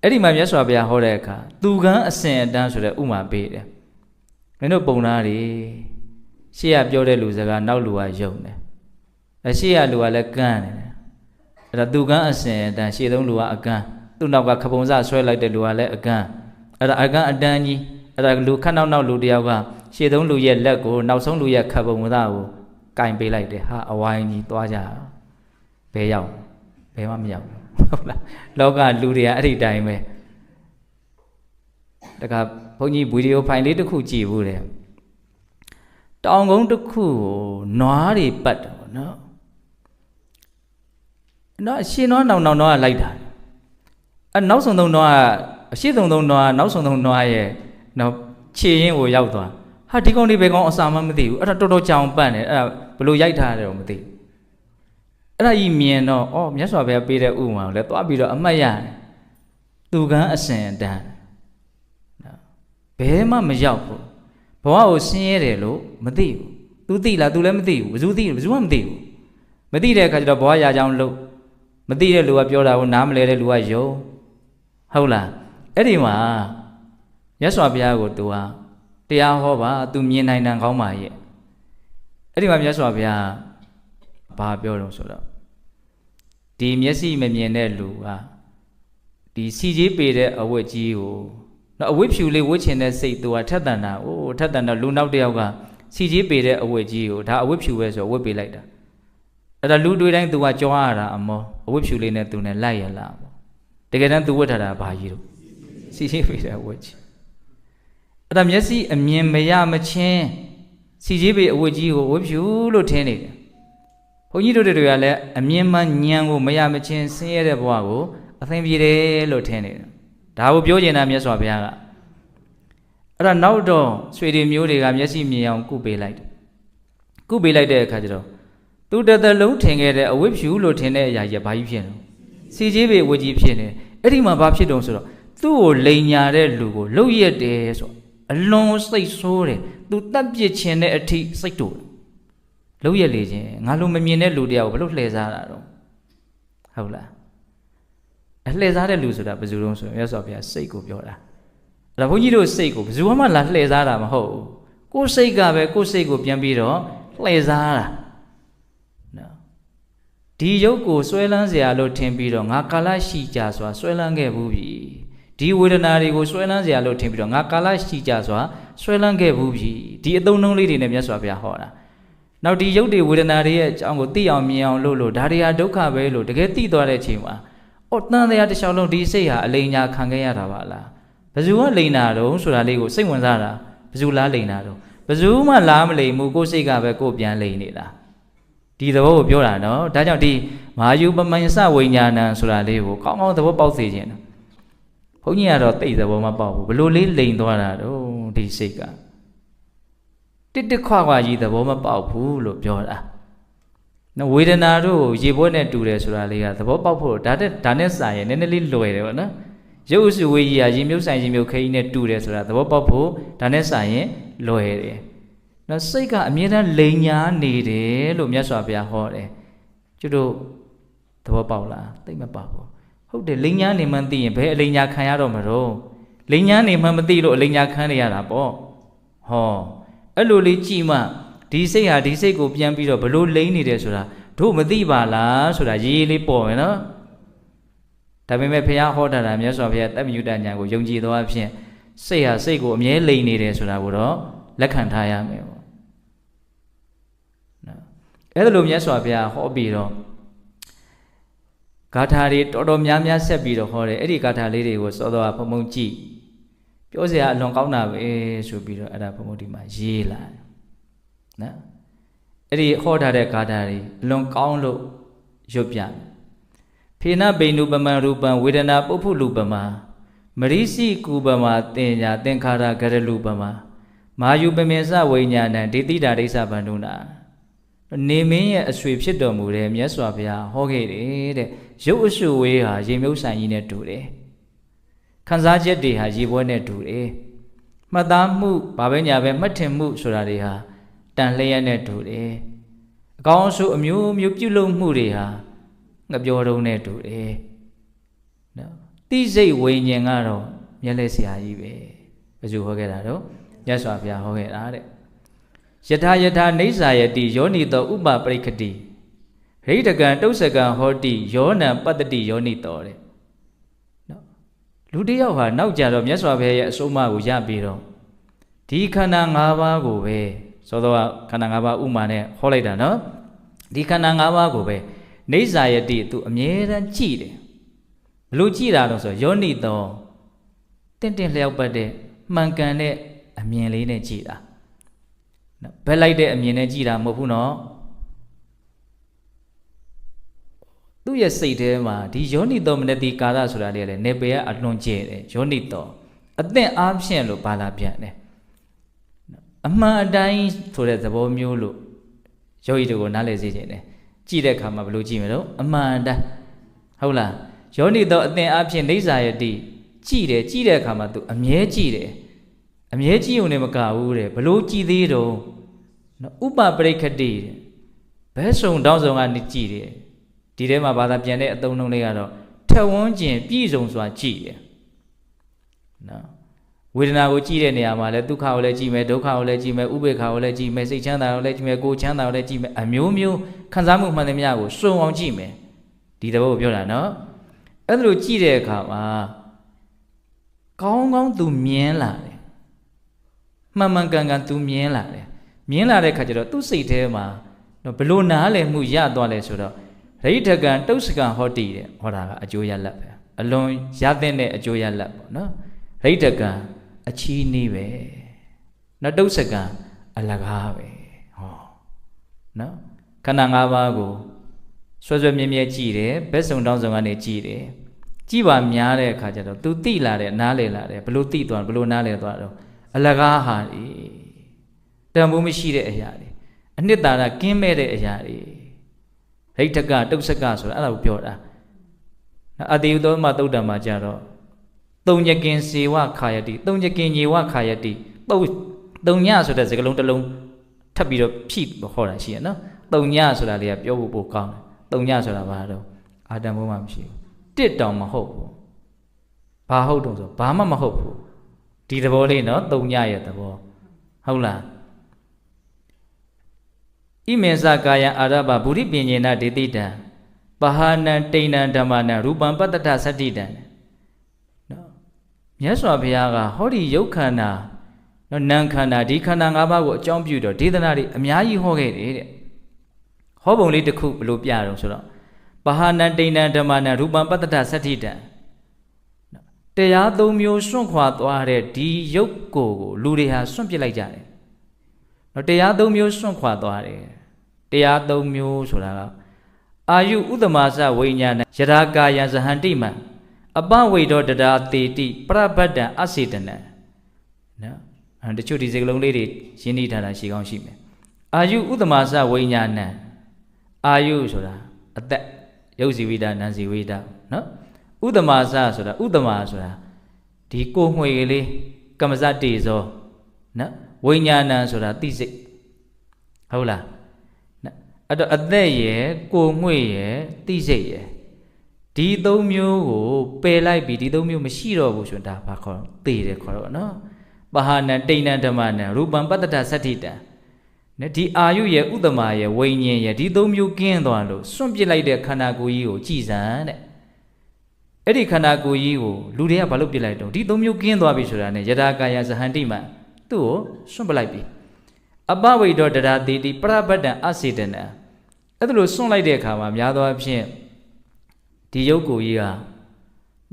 အဲ့ဒီမှာမြတ်စွာဘုရားဟောတဲ့အခါသူကံအစဉ်အတန်းဆိုတဲ့ဥမာပေးတယ်မင်းတို့ပုံသားတွေရှေ့ကပြောတဲ့လူစကားနောက်လူကယုံတယ်အရှေ့ကလူကလည်းကန်းတယ်အဲ့ဒါသူကံအစဉ်အတန်းရှေ့ဆုံးလူကအကန်းသူ့နောက်ကခပုံစဆွဲလိုက်တဲ့လူကလည်းအကန်းအဲ့ဒါအကန်းအတန်းကြီးအဲ့ဒါလူခက်နောက်လူတယောက်ကရှေ့ဆုံးလူရဲ့လက်ကိုနောက်ဆုံးလူရဲ့ခပုံစကိုကင်ပေးလိုက်တယ်ဟာအဝိုင်းကြီးသွားကြဘယ်ရောက်ဘယ်မှမရောက် ဟုတ်လားလောကလူတွေကအဲ့ဒီတိုင်းပဲတခါဘုန်းကြီးဗီဒီယိုဖိုင်လေးတစ်ခုကြည့်ဘူးတဲ့တောင်ကုန်းတစ်ခုကိုနွားတွေပတ်တယ်ပေါ့နော်နော်အရှင်နွားနောင်ကလိုက်တာအနောက်ဆုံးသုံးနွားအရှိသုံးနွားနောက်ဆုံးသုံးနွားရဲ့နော်ခြေရင်းကိုရောက်သွားဟာဒီကောင်ဒီဘယ်ကောင်အစာမှမသိဘူးအဲ့ဒါတော်တော်ကြောင်ပတ်နေအဲ့ဒါဘလို့ရိုက်ထားတယ်တော့မသိဘူးအဲ့ဒါကြီးမြင်တော့အော်မြတ်စွာဘုရားပေးတဲ့ဥမာကိုလည်းသွားပြီးတော့အမှတ်ရတယ်သူကန်းအစင်အတန်းနော်ဘယ်မှမရောက်ဘူးဘဝကိုဆင်းရဲတယ်လို့မသိဘူး तू သိလား तू လည်းမသိဘူးဘယ်သူသိဘယ်သူမှမသိဘူးမသိတဲ့အခါကျတော့ဘဝရာကြောင်းလို့မသိတဲ့လူကပြောတာကိုနားမလဲတဲ့လူကယုံဟုတ်လားအဲ့ဒီမှာမြတ်စွာဘုရားကို तू ဟာတရားဟောပါ तू မြင်နိုင်တယ်ကောင်းပါရဲ့အဲ့ဒီမှာမြတ်စွာဘုရားဘာပြောတော့ဆိုတော့ဒီမျက်စိမမြင်တဲ့လူကဒီစီကြီးပေတဲ့အဝတ်ကြီးကိုနော်အဝတ်ဖြူလေးဝတ်ချင်တဲ့စိတ် तू ကထက်တန်တာအိုးထက်တန်တော့လူနောက်တစ်ယောက်ကစီကြီးပေတဲ့အဝတ်ကြီးကိုဒါအဝတ်ဖြူပဲဆိုဝတ်ပေးလိုက်တာအဲ့ဒါလူတွေတိုင်း तू ကကြွားရတာအမောအဝတ်ဖြူလေးနဲ့ तू နဲ့လိုက်ရလားပေါ့တကယ်တမ်း तू ဝတ်ထားတာဘာကြီးတော့စီကြီးပေတဲ့အဝတ်ကြီးအဲ့ဒါမျက်စိအမြင်မရမချင်းစီကြီးပေအဝတ်ကြီးကိုဝတ်ဖြူလို့ထင်နေတယ်ဘုန်းကြီးတို့တွေကလည်းအမြင်မှဉာဏ်ကိုမရမချင်းဆင်းရဲတဲ့ဘဝကိုအသိပြေတယ်လို့ထင်နေတယ်ဒါကိုပြောချင်တာမြတ်စွာဘုရားကအဲ့ဒါနောက်တော့ဆွေတွေမျိုးတွေကမျက်စိမြင်အောင်ကုပေးလိုက်တယ်ကုပေးလိုက်တဲ့အခါကျတော့သူတသက်လုံးထင်ခဲ့တဲ့အဝတ်ဖြူလို့ထင်တဲ့အရာကြီးဘာကြီးဖြစ်နေစီကြီးပေအဝတ်ကြီးဖြစ်နေအဲ့ဒီမှာဘာဖြစ်တုံဆိုတော့သူ့ကိုလိန်ညာတဲ့လူကိုလှုပ်ရက်တယ်ဆိုအလွန်စိတ်ဆိုးတယ်သူတပ်ပစ်ခြင်းတဲ့အထိစိတ်တူလှုပ်ရက်လေခြင်းငါလိုမမြင်တဲ့လူတရားကိုဘလို့လှည့်စားတာတော့ဟုတ်လားအလှည့်စားတဲ့လူဆိုတာဘယ်သူတုံးဆိုရင်မြတ်စွာဘုရားစိတ်ကိုပြောတာအဲ့ဒါဘုန်းကြီးတို့စိတ်ကိုဘယ်သူမှလာလှည့်စားတာမဟုတ်ဘူးကိုယ်စိတ်ကပဲကိုယ်စိတ်ကိုပြန်ပြီးတော့လှည့်စားတာနော်ဒီရုပ်ကိုဆွဲလန်းเสียလို့ထင်ပြီးတော့ငါကာလရှိကြစွာဆွဲလန်းခဲ့ဘူးပြီဒီဝေဒနာတွေကိုဆွဲလန်းเสียလို့ထင်ပြီးတော့ငါကာလရှိကြစွာဆွဲလန်းခဲ့ဘူးပြီဒီအသုံးနှုန်းလေးတွေနဲ့မြတ်စွာဘုရားဟောတာနောက်ဒီရုပ်တွေဝေဒနာတွေရဲ့အကြောင်းကိုသိအောင်မြင်အောင်လို့ဒါတွေဟာဒုက္ခပဲလို့တကယ်သိသွားတဲ့အချိန်မှာအော်တန်တရားတစ်လျှောက်လုံးဒီစိတ်ဟာအလိမ်ညာခံခဲ့ရတာပါလားဘယ်သူကလိမ်တာတော့ဆိုတာလေးကိုစိတ်ဝင်စားတာဘယ်သူလားလိမ်တာတော့ဘယ်သူမှလားမလိမ်ဘူးကိုယ်စိတ်ကပဲကိုယ်ပြန်လိမ်နေတာဒီသဘောကိုပြောတာနော်ဒါကြောင့်ဒီမာယုပမဉ္စဝိညာဏံဆိုတာလေးကိုကောင်းကောင်းသဘောပေါက်စေခြင်းဘုန်းကြီးကတော့သိသဘောမပေါက်ဘူးဘလို့လေးလိမ်သွားတာတော့ဒီစိတ်ကတစ်ခွာကြီးသဘောမပေါက်ဘူးလို့ပြောတာနော်ဝေဒနာတို့ရေပွဲနဲ့တူတယ်ဆိုတာလေးကသဘောပေါက်ဖို့ဒါနဲ့စာရင်နည်းနည်းလေးလွယ်တယ်ပေါ့နော်ရုပ်အစုဝေးကြီးကရေမြုပ်ဆိုင်ရေမြုပ်ခကြီးနဲ့တူတယ်ဆိုတာသဘောပေါက်ဖို့ဒါနဲ့စာရင်လွယ်တယ်နော်စိတ်ကအမြဲတမ်းလိမ်ညာနေတယ်လို့မြတ်စွာဘုရားဟောတယ်ကျွတ်တို့သဘောပေါက်လားသိမပေါက်ဘူးဟုတ်တယ်လိမ်ညာနေမှသိရင်ဘယ်အလိမ်ညာခံရတော့မလို့လိမ်ညာနေမှမသိလို့အလိမ်ညာခံရတာပေါ့ဟောအဲ့လိုလေးကြည်မှဒီစိတ်ဟာဒီစိတ်ကိုပြန်ပြီးတော့ဘလို့လိမ့်နေတယ်ဆိုတာတို့မသိပါလားဆိုတာရေးရေးလေးပေါ်မယ်နော်ဒါပေမဲ့ဘုရားဟောတာမြတ်စွာဘုရားတပ္ပညုတဉာဏ်ကိုယုံကြည်သောအဖြစ်စိတ်ဟာစိတ်ကိုအမြဲလိမ့်နေတယ်ဆိုတာကိုတော့လက်ခံထားရမယ်ပေါ့နော်အဲ့ဒါလိုမြတ်စွာဘုရားဟောပြီးတော့ဂါထာတွေတော်တော်များများဆက်ပြီးတော့ဟောတယ်အဲ့ဒီဂါထာလေးတွေကိုစောစောကဘုံကြည့်ပြောစရာအလွန်ကောင်းတာပဲဆိုပြီးတော့အဲ့ဒါဘုံဒီမှာရေးလာတယ်နော်အဲ့ဒီဟောထားတဲ့ဂါထာတွေအလွန်ကောင်းလို့ရွတ်ပြဖေနပိနုပမံရူပံဝေဒနာပုပ္ဖုလူပမာမရိစီကူပမာတင်ညာသင်္ခါရဂရလူပမာမာယုပမေစဝိညာဏံဒေတိတာဒိဋ္ဌဗန္ဓုနာနေမင်းရဲ့အဆွေဖြစ်တော်မူတဲ့မြတ်စွာဘုရားဟောခဲ့တယ်တဲ့ရုပ်အစုဝေးဟာရေမြုပ်ဆိုင်ကြီးနဲ့တူတယ်ခံစားချက်တွေဟာရေပွဲနဲ့တူတယ်မှတ်သားမှုဘာပဲညာပဲမှတ်ထင်မှုဆိုတာတွေဟာတန်လျက်နဲ့တူတယ်အကောင်းဆုံးအမျိုးမျိုးပြုလုပ်မှုတွေဟာငှပြောတုံးနဲ့တူတယ်နော်တိစိတ်ဝိညာဉ်ကတော့မျက်လက်ဆရာကြီးပဲဘယ်သူဟောခဲ့တာတော့မြတ်စွာဘုရားဟောခဲ့တာတဲ့ယထာယထာနေဆာယတိယောနိတောဥပပရိခတိဟိတကံတုတ်စကံဟောတိယောနံပတ္တိယောနိတောတဲ့နော်လူတစ်ယောက်ဟာနောက်ကြတော့မြတ်စွာဘုရားရဲ့အဆုံးအမကိုရပြီးတော့ဒီခန္ဓာ၅ပါးကိုပဲသောသောခန္ဓာ၅ပါးဥမာနဲ့ဟောလိုက်တာနော်ဒီခန္ဓာ၅ပါးကိုပဲနေဆာယတိသူအမြဲတမ်းကြည့်တယ် လို့ကြည်တာလို့ဆိုယောနိတော့တင့်လျောက်ပတ်တဲ့မှန်ကန်တဲ့အမြင်လေးနဲ့ကြည်တာဘက်လိုက်တဲ့အမြင်နဲ့ကြည်တာမဟုတ်ဘူးနော်သူ့ရဲ့စိတ်ထဲမှာဒီယောနိတော်မနတိကာရဆိုတာလေးလေနေပေကအလွန်ကျဲတယ်ယောနိတော်အသင့်အားဖြင့်လို့ဘာလာပြန်တယ်အမှန်အတိုင်းဆိုတဲ့သဘောမျိုးလို့ယောဂီတို့ကိုနားလည်စေခြင်းတယ်ကြည့်တဲ့အခါမှာဘယ်လိုကြည့်မလို့အမှန်အတိုင်းဟုတ်လားယောနိတော်အသင့်အားဖြင့်နေစာယတိကြည့်တယ်ကြည့်တဲ့အခါမှာ तू အမြဲကြည့်တယ်အမြဲကြည့်ုံနဲ့မကဘူးတဲ့ဘလို့ကြည့်သေးတော့ဥပပရိက္ခတိဘဲဆုံတောင်းဆုံကနေကြည့်တယ်ဒီထဲမှာဘာသာပြန်တဲ့အသုံးနှုန်းလေးကတော့ထက်ဝန်းကျင်ပြည့်စုံစွာကြည့်တယ်နော်ဝေဒနာကိုကြည့်တဲ့နေရာမှာလည်းဒုက္ခကိုလည်းကြည့်မယ်ဒုက္ခကိုလည်းကြည့်မယ်ဥပေက္ခကိုလည်းကြည့်မယ်စိတ်ချမ်းသာကိုလည်းကြည့်မယ်ကိုယ်ချမ်းသာကိုလည်းကြည့်မယ်အမျိုးမျိုးခံစားမှုမှန်သမျှကိုစုံအောင်ကြည့်မယ်ဒီသဘောကိုပြောတာနော်အဲ့ဒါလိုကြည့်တဲ့အခါမှာကောင်းကောင်းသူမြင်လာတယ်မှန်မှန်ကန်ကန်သူမြင်လာတယ်မြင်လာတဲ့ခါကျတော့သူ့စိတ်ထဲမှာဘလို့နားလည်မှုရသွားလဲဆိုတော့ရိဋ္ဌကံတုတ်စကံဟောတိတဲ့ဟောတာကအကျိုးရလတ်ပဲအလွန်ရတဲ့အကျိုးရလတ်ပေါ့နော်ရိဋ္ဌကံအချီးနှီးပဲနော်တုတ်စကံအလကားပဲဟောနော်ခန္ဓာ၅ပါးကိုဆွဲဆွဲမြဲမြဲကြည့်တယ်ဘက်စုံတောင်းစုံကနေကြည့်တယ်ကြည့်ပါများတဲ့အခါကျတော့ तू သိလာတယ်နားလည်လာတယ်ဘလို့သိသွားဘလို့နားလည်သွားတော့အလကားဟာတန်ဖိုးမရှိတဲ့အရာတွေအနှစ်သာရကင်းမဲ့တဲ့အရာတွေရိဋ္ဌကတုတ်စကဆိုတာအဲ့ဒါကိုပြောတာအတေယသောမသုတ်တံမှာကြတော့သုံညကင်စေဝခာယတိသုံညကင်ညေဝခာယတိသုံညဆိုတဲ့စကားလုံးတစ်လုံးထပ်ပြီးတော့ဖြည့်ဟောတာရှိရနော်သုံညဆိုတာလေးကပြောဖို့ပိုကောင်းတယ်သုံညဆိုတာဘာတော့အာတံဘုံမှမရှိဘူးတစ်တောင်မဟုတ်ဘူးဘာဟုတ်တော့ဆိုဘာမှမဟုတ်ဘူးဒီသဘောလေးနော်သုံညရဲ့သဘောဟုတ်လားဣမေသကာယအာရဘဗုရိပညေနဒေတိတံပဟာနံတိဏ္ဏဓမ္မနံရူပံပတ္တထသတ္တိတံနော်မြတ်စွာဘုရားကဟောဒီယုတ်ခန္ဓာနော်နံခန္ဓာဒီခန္ဓာ၅ပါးကိုအကြောင်းပြုတော့ဒေသနာတွေအများကြီးဟောခဲ့တယ်တဲ့ဟောပုံလေးတစ်ခုဘယ်လိုပြတော့ဆိုတော့ပဟာနံတိဏ္ဏဓမ္မနံရူပံပတ္တထသတ္တိတံတရား၃မျိုးစွန့်ခွာသွားတဲ့ဒီယုတ်ကိုလူတွေဟာစွန့်ပစ်လိုက်ကြတယ်နော်တရား၃မျိုးစွန့်ခွာသွားတယ်တရား၃မျိုးဆိုတာကအာယုဥဒ္ဓမာစဝိညာဏယရာကာယံဇဟန္တိမံအပဝိဒောတရာတေတိပရပတ္တံအစေတနံနော်တချို့ဒီစကားလုံးလေးတွေရင်းနှီးထားတာရှိကောင်းရှိမယ်အာယုဥဒ္ဓမာစဝိညာဏအာယုဆိုတာအသက်ရုပ်ဇီဝိတနံဇီဝိတနော်ဥဒ္ဓမာစဆိုတာဥဒ္ဓမာဆိုတာဒီကိုယ်ငွေကလေးကမ္မဇတေဇောနော်ဝိညာဏံဆိုတာသိစိတ်ဟုတ်လားအဲ့တော့အသက်ရယ်ကိုငွေ့ရယ်သိစိတ်ရယ်ဒီ၃မျိုးကိုပယ်လိုက်ပြီးဒီ၃မျိုးမရှိတော့ဘူးဆိုရင်ဒါဘာခေါ်သိတယ်ခေါ်တော့နော်ပဟာနံတိဏ္ဏဓမ္မနံရူပံပတ္တထသတ္တိတံနဲ့ဒီအာယုရယ်ဥတ္တမရယ်ဝိညာဉ်ရယ်ဒီ၃မျိုးကင်းသွားလို့စွန့်ပစ်လိုက်တဲ့ခန္ဓာကိုယ်ကြီးကိုကြည်စမ်းတဲ့အဲ့ဒီခန္ဓာကိုယ်ကြီးကိုလူတွေကဘာလို့ပစ်လိုက်တော့ဒီ၃မျိုးကင်းသွားပြီဆိုတာနဲ့ယထာကာယဇဟန္တိမံသူ့ကိုစွန့်ပစ်လိုက်ပြီအပဝိဒောတရာတိတိပရပတ္တံအစေတနံအဲ့ဒါလို့စွန့်လိုက်တဲ့အခါမှာများသောအားဖြင့်ဒီယုတ်ကိုကြီးက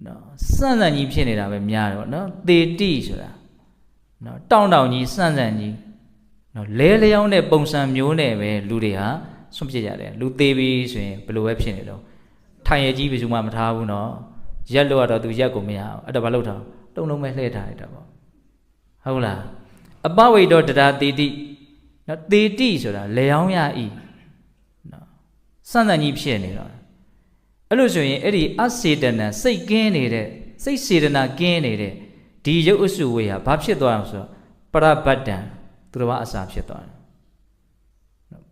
နော်စန့်စန့်ကြီးဖြစ်နေတာပဲများတော့နော်သေတိဆိုတာနော်တောင်းတောင်းကြီးစန့်စန့်ကြီးနော်လဲလျောင်းတဲ့ပုံစံမျိုးနဲ့ပဲလူတွေဟာစွန့်ပစ်ရတယ်လူသေးပြီဆိုရင်ဘယ်လိုပဲဖြစ်နေတော့ထိုင်ရကြီးဘယ်သူမှမထားဘူးနော်ရက်လို့ကတော့သူရက်ကိုမရအောင်အဲ့တော့ဘာလုပ်ထားတုံလုံးပဲလှည့်ထားရတာပေါ့ဟုတ်လားအပဝိဒောတရာတေတိနော်တေတိဆိုတာလေယောင်းရဤနော်စန့်စန့်ကြီးဖြစ်နေတော့အဲ့လိုဆိုရင်အဲ့ဒီအစေတနာစိတ်ကင်းနေတဲ့စိတ်စေတနာကင်းနေတဲ့ဒီရုပ်အစုဝေဟာဘာဖြစ်သွားအောင်ဆိုတော့ပရပတ္တံသူတော်ဘာအစာဖြစ်သွားတယ်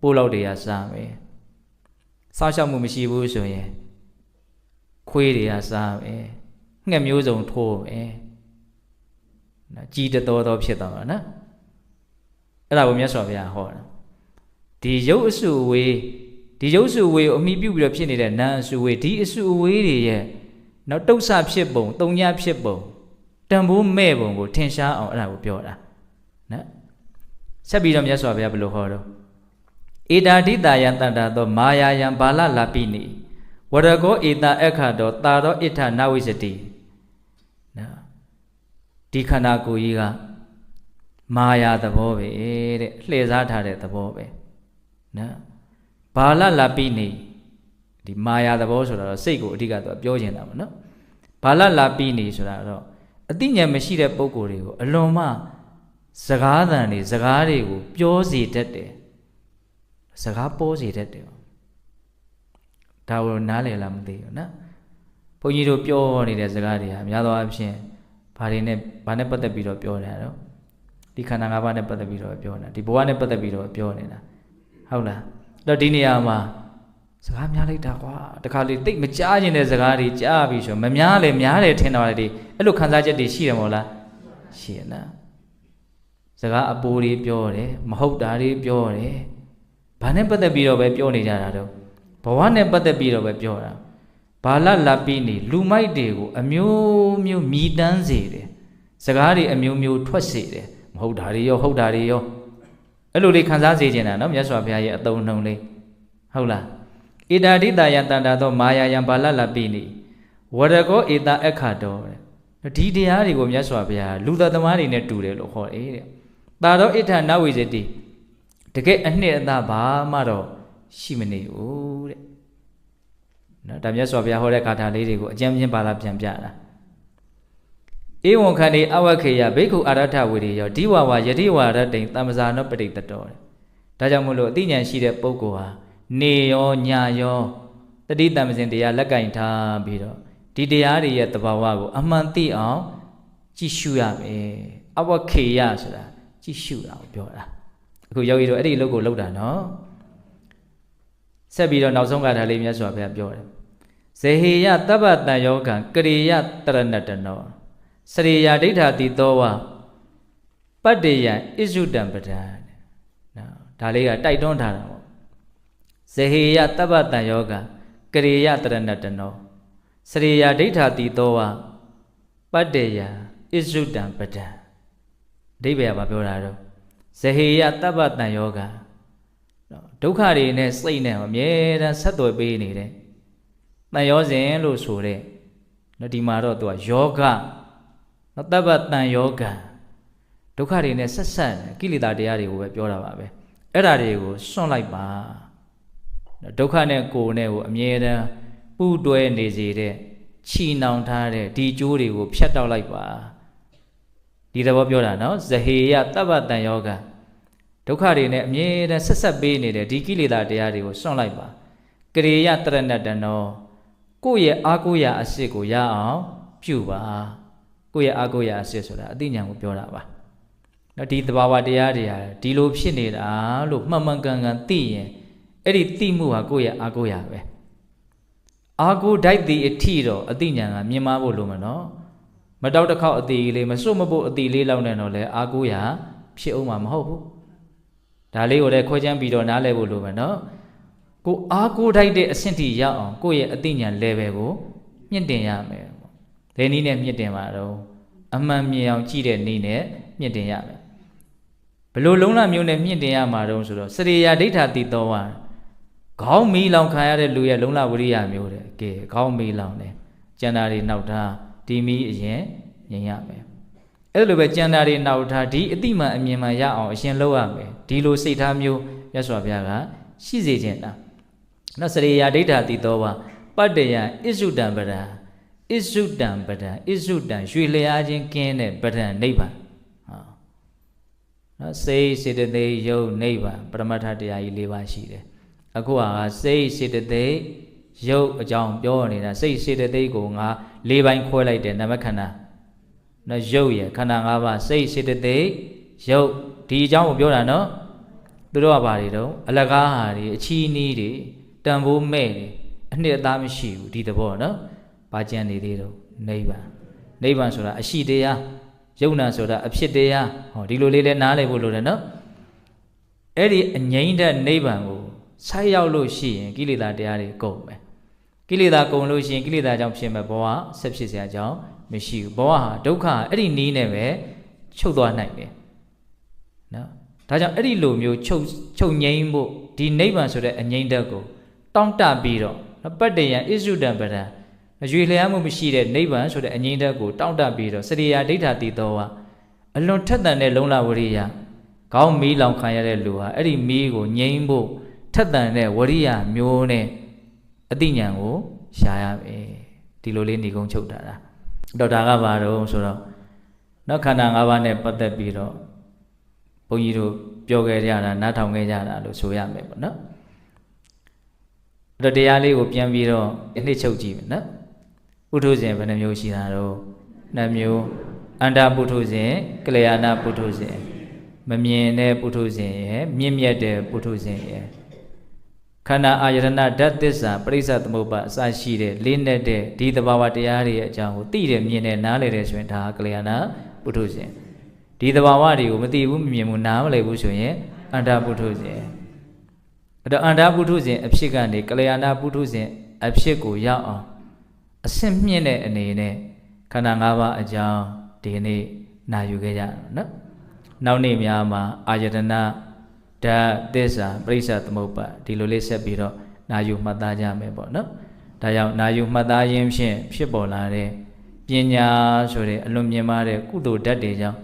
ပိုးလောက်တွေကစားမယ်စားရှောက်မှုမရှိဘူးဆိုရင်ခွေးတွေကစားမယ်ငှက်မျိုးစုံထိုးမယ်နော်ကြီးတော်ဖြစ်သွားမှာနော်အဲ့ဒါကိုမြတ်စွာဘုရားဟောတာဒီရုပ်အစုဝေဒီရုပ်စုဝေကိုအမိပြုပြီးတော့ဖြစ်နေတဲ့နာအစုဝေဒီအစုဝေတွေရဲ့နောက်တုတ်ဆဖြစ်ပုံတုံညဖြစ်ပုံတန်ဖိုးမဲ့ပုံကိုထင်ရှားအောင်အဲ့ဒါကိုပြောတာနော်ဆက်ပြီးတော့မြတ်စွာဘုရားဘယ်လိုဟောတော့ဧတာဒိတာယံတတ္တာသောမာယာယံဘာလလာပိနိ ဝရကောဧတာအခါတော့တာတော့ဣဋ္ဌနဝိစတိနော်ဒီခန္ဓာကိုယ်ကြီးကမာယာသဘောပဲတဲ့လှည့်စားထားတဲ့သဘောပဲနော်ဘာလလပိနေဒီမာယာသဘောဆိုတာတော့စိတ်ကိုအဓိကတော့ပြောချင်တာပေါ့နော်ဘာလလပိနေဆိုတာတော့အသိဉာဏ်မရှိတဲ့ပုဂ္ဂိုလ်တွေကိုအလွန်မှစကားသံတွေစကားတွေကိုပြောစေတတ်တယ်စကားပေါ်စေတတ်တယ်ဒါကိုနားလည်လားမသိဘူးနော်ဘုန်းကြီးတို့ပြောနေတဲ့စကားတွေဟာများသောအားဖြင့်ဘာနဲ့ပတ်သက်ပြီးတော့ပြောနေတာတော့ဒီခန္ဓာ၅ပါးနဲ့ပတ်သက်ပြီးတော့ပြောနေတာဒီဘဝနဲ့ပတ်သက်ပြီးတော့ပြောနေတာဟုတ်လားအဲ့တော့ဒီနေရာမှာစကားများလိုက်တာကွာတခါလေတိတ်မကြားကျင်တဲ့စကားတွေကြားပြီးဆိုမများလေများတယ်ထင်တာလေအဲ့လိုခံစားချက်တွေရှိတယ်မဟုတ်လားရှိရနော်စကားအပိုးတွေပြောတယ်မဟုတ်တာတွေပြောတယ်ဘာနဲ့ပတ်သက်ပြီးတော့ပဲပြောနေကြတာတော့ဘဝနဲ့ပတ်သက်ပြီးတော့ပဲပြောတာဘာလလပိနေလူမိုက်တွေကိုအမျိုးမျိုးမြည်တမ်းစေတယ်စကားတွေအမျိုးမျိုးထွက်စေတယ်မဟုတ်တာတွေရောဟုတ်တာတွေရောအဲ့လိုလေးခံစားစေချင်တာနော်မြတ်စွာဘုရားရဲ့အသုံးနှုန်းလေးဟုတ်လားဣတာဒိတာယံတန္တာသောမာယာယံဘာလလပိနေဝရကောဧတာအခါတော်တဲ့ဒီတရားတွေကိုမြတ်စွာဘုရားလူသားသမားတွေနဲ့တူတယ်လို့ခေါ်တယ်တဲ့တာတော့ဣဋ္ဌနဝိဇတိတကယ်အနှစ်အသာဘာမှတော့ရှိမနေဘူးတဲ့နော်ဒါမြတ်စွာဘုရားဟောတဲ့ဂါထာလေးတွေကိုအကျဉ်းချင်းပါလာပြန်ပြတာဧဝံခန္ဒီအဝခေယဘိက္ခုအာရထဝေရိယောဒီဝဝယတိဝရတိန်သမ္ပဇာနောပဋိတတောတဲ့ဒါကြောင့်မို့လို့အသိဉာဏ်ရှိတဲ့ပုဂ္ဂိုလ်ဟာနေရောညရောတတိတမ္ပဇင်တရားလက်ကင်ထားပြီးတော့ဒီတရားတွေရဲ့သဘာဝကိုအမှန်သိအောင်ကြည့်ရှုရမယ်အဝခေယဆိုတာကြည့်ရှုတာကိုပြောတာအခုယောဂီတို့အဲ့ဒီအလုပ်ကိုလုပ်တာနော်ဆက်ပြီးတော့နောက်ဆုံးကထာလေးမြတ်စွာဘုရားပြောတယ်ဇေဟေယတပ္ပတန်ယောကံကရိယတရဏတနောစရိယာဒိဋ္ဌာတိသောဝပတ္တေယံဣဇုတံပဒံနော်ဒါလေးကတိုက်တွန်းထားတာပေါ့ဇေဟေယတပ္ပတန်ယောကံကရိယတရဏတနောစရိယာဒိဋ္ဌာတိသောဝပတ္တေယံဣဇုတံပဒံအဓိပ္ပာယ်ကပြောတာတော့ဇဟေယတပ္ပတန်ယောဂဒုက္ခတွေနဲ့စိတ်နဲ့အမြဲတမ်းဆက်သွယ်ပေးနေတယ်တန်ရောစဉ်လို့ဆိုတဲ့နော်ဒီမှာတော့သူကယောဂနော်တပ္ပတန်ယောဂဒုက္ခတွေနဲ့ဆက်ဆက်ကိလေသာတရားတွေကိုပဲပြောတာပါပဲအဲ့ဒါတွေကိုစွန့်လိုက်ပါဒုက္ခနဲ့ကိုယ်နဲ့ကိုအမြဲတမ်းပူတွဲနေစေတဲ့ချီနှောင်ထားတဲ့ဒီကျိုးတွေကိုဖျက်တောက်လိုက်ပါဒီသဘောပြောတာနော်ဇဟေယတပ္ပတန်ယောဂဒုက္ခတွေနဲ့အမြဲတမ်းဆက်ဆက်ပေးနေတဲ့ဒီကိလေသာတရားတွေကိုစွန့်လိုက်ပါကရိယတရဏတနောကိုယ့်ရဲ့အာကိုရာအစစ်ကိုရအောင်ပြုပါကိုယ့်ရဲ့အာကိုရာအစစ်ဆိုတာအသိဉာဏ်ကိုပြောတာပါနော်ဒီသဘာဝတရားတွေဟာဒီလိုဖြစ်နေတာလို့မှန်မှန်ကန်ကန်သိရင်အဲ့ဒီသိမှုဟာကိုယ့်ရဲ့အာကိုရာပဲအာကိုဓာတ်ဒီအထိတော့အသိဉာဏ်ကမြင်မဖို့လိုမှာနော်မတောက်တစ်ခေါက်အသေးလေးမစွတ်မဖို့အသေးလေးလောက်နဲ့တော့လဲအာကိုရာဖြစ်အောင်မှာမဟုတ်ဘူးဒါလေးကိုလည်းခွဲခြမ်းပြီးတော့နားလည်ဖို့လိုမယ်နော်ကိုအားကိုထိုက်တဲ့အဆင့်ထိရောက်အောင်ကိုယ့်ရဲ့အသိဉာဏ် level ကိုမြင့်တင်ရမယ်ဘယ်နည်းနဲ့မြင့်တင်ပါတော့အမှန်မြင်အောင်ကြည့်တဲ့နည်းနဲ့မြင့်တင်ရမယ်ဘလို့လုံးလမျိုးနဲ့မြင့်တင်ရမှာတော့ဆိုတော့စရိယာဒိဋ္ဌာတိသောဝါခေါင်းမီးလောင်ခံရတဲ့လူရဲ့လုံးလဝရိယမျိုးတဲ့ကဲခေါင်းမီးလောင်တယ်ကျန်တာတွေနောက်ထားဒီမီးအရင်မြင်ရမယ်အဲ့လိုပဲကျန်တာတွေနောက်ထားဒီအတိမှန်အမြင်မှန်ရအောင်အရှင်လုပ်ရမယ်ဒီလိုစိတ်ထားမျိုးမြတ်စွာဘုရားကရှိစေခြင်းတာနော်စရိယာဒိဋ္ဌာတိသောဝပတ္တယံဣဇုတံပဒံဣဇုတံပဒံဣဇုတံရွှေလျားခြင်းကင်းတဲ့ပဒံနိဗ္ဗာန်နော်စိတ်စေတသိက်ယုတ်နိဗ္ဗာန်ပရမတ္ထတရားကြီး၄ပါးရှိတယ်အခုဟာစိတ်စေတသိက်ယုတ်အကြောင်းပြောနေတာစိတ်စေတသိက်ကိုငါ၄ပိုင်းခွဲလိုက်တယ်နမခန္ဓာနော်ယုတ်ရခန္ဓာ၅ပါးစိတ်စေတသိက်ယုတ်ဒီအကြောင်းကိုပြောတာနော်သူတို့ကဘာတွေတော့အလကားဟာတွေအချီးနီးတွေတန်ဖိုးမဲ့တွေအနှစ်အသားမရှိဘူးဒီသဘောနော်ဘာကြံနေသေးတော့နိဗ္ဗာန်နိဗ္ဗာန်ဆိုတာအရှိတရားယုံနာဆိုတာအဖြစ်တရားဟောဒီလိုလေးလဲနားလည်ဖို့လိုတယ်နော်အဲ့ဒီအငြိမ့်တဲ့နိဗ္ဗာန်ကိုဆိုက်ရောက်လို့ရှိရင်ကိလေသာတရားတွေကုန်မယ်ကိလေသာကုန်လို့ရှိရင်ကိလေသာကြောင့်ဖြစ်မဲ့ဘဝဆက်ဖြစ်เสียကြောင်းမရှိဘူးဘဝဟာဒုက္ခအဲ့ဒီနီးနဲ့ပဲချုပ်သွားနိုင်တယ်နော်ဒါကြောင့်အဲ့ဒီလိုမျိုးချုပ်ငြိမ်းဖို့ဒီနိဗ္ဗာန်ဆိုတဲ့အငြိမ့်တဲ့ကိုတောင့်တပြီးတော့ နော်ပတ္တယံဣစုတံပဒံအရွေလျားမှုမရှိတဲ့နိဗ္ဗာန်ဆိုတဲ့အငြိမ့်တက်ကိုတောင့်တပြီးတော့စရိယာဒိဋ္ဌာတိတော်ဟာအလွန်ထက်သန်တဲ့လုံလဝရိယခေါင်းမီးလောင်ခံရတဲ့လူဟာအဲ့ဒီမီးကိုငြိမ်းဖို့ထက်သန်တဲ့ဝရိယမျိုးနဲ့အတိညာဏ်ကိုရှာရမယ်ဒီလိုလေးဏီကုံချုပ်တာတော့ဒါကဘာတော့ဆိုတော့နောက်ခန္ဓာ၅ပါးနဲ့ပတ်သက်ပြီးတော့ဘုန်းကြီးတို့ပြောခဲ့ကြတာနားထောင်ခဲ့ကြတာလို့ဆိုရမယ်ပေါ့နော်အဲ့တော့တရားလေးကိုပြန်ပြီးတော့အနှစ်ချုပ်ကြည့်မယ်နော်ပုထုဇဉ်ဘယ်နှမျိုးရှိတာတော့2မျိုးအန္တာပုထုဇဉ်ကလျာဏပုထုဇဉ်မမြင်တဲ့ပုထုဇဉ်ရယ်မြင့်မြတ်တဲ့ပုထုဇဉ်ရယ်ခန္ဓာအာယတနာဓာတ်သစ္စာပရိစ္ဆသမုပ္ပါအစရှိတဲ့လေးနဲ့တဲ့ဒီသဘာဝတရားတွေရဲ့အကြောင်းကိုသိတယ်မြင်တယ်နားလည်တယ်ဆိုရင်ဒါကလျာဏပုထုဇဉ်ဒီသဘာဝတွေကိုမသိဘူးမမြင်ဘူးနားမလည်ဘူးဆိုရင်အန္တာပုထုဇဉ်အဲ့တော့အန္တာပုထုဇဉ်အဖြစ်ကနေကလျာဏပုထုဇဉ်အဖြစ်ကိုရောက်အောင်အဆင့်မြင့်တဲ့အနေနဲ့ခန္ဓာ၅ပါးအကြောင်းဒီနေ့နာယူခဲ့ကြတယ်နော်နောက်နေ့များမှာအာယတနာဓာတ်သစ္စာပရိစ္ဆသမုပ္ပါဒီလိုလေးဆက်ပြီးတော့နာယူမှတ်သားကြမယ်ပေါ့နော်ဒါကြောင့်နာယူမှတ်သားခြင်းဖြင့်ဖြစ်ပေါ်လာတဲ့ပညာဆိုတဲ့အလွန်မြင့်မားတဲ့ကုသိုလ်ဓာတ်တွေကြောင့်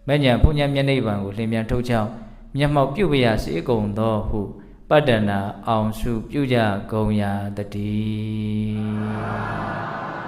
မဉ္ဇဉ်ဘုံညာမျက်နှိပ်ပံကိုလျင်မြန်ထုတ်ချောင်းမျက်မှောက်ပြုပရစေကုန်သောဟုပတ္တနာအောင်စုပြုကြကုန်ရာတည်း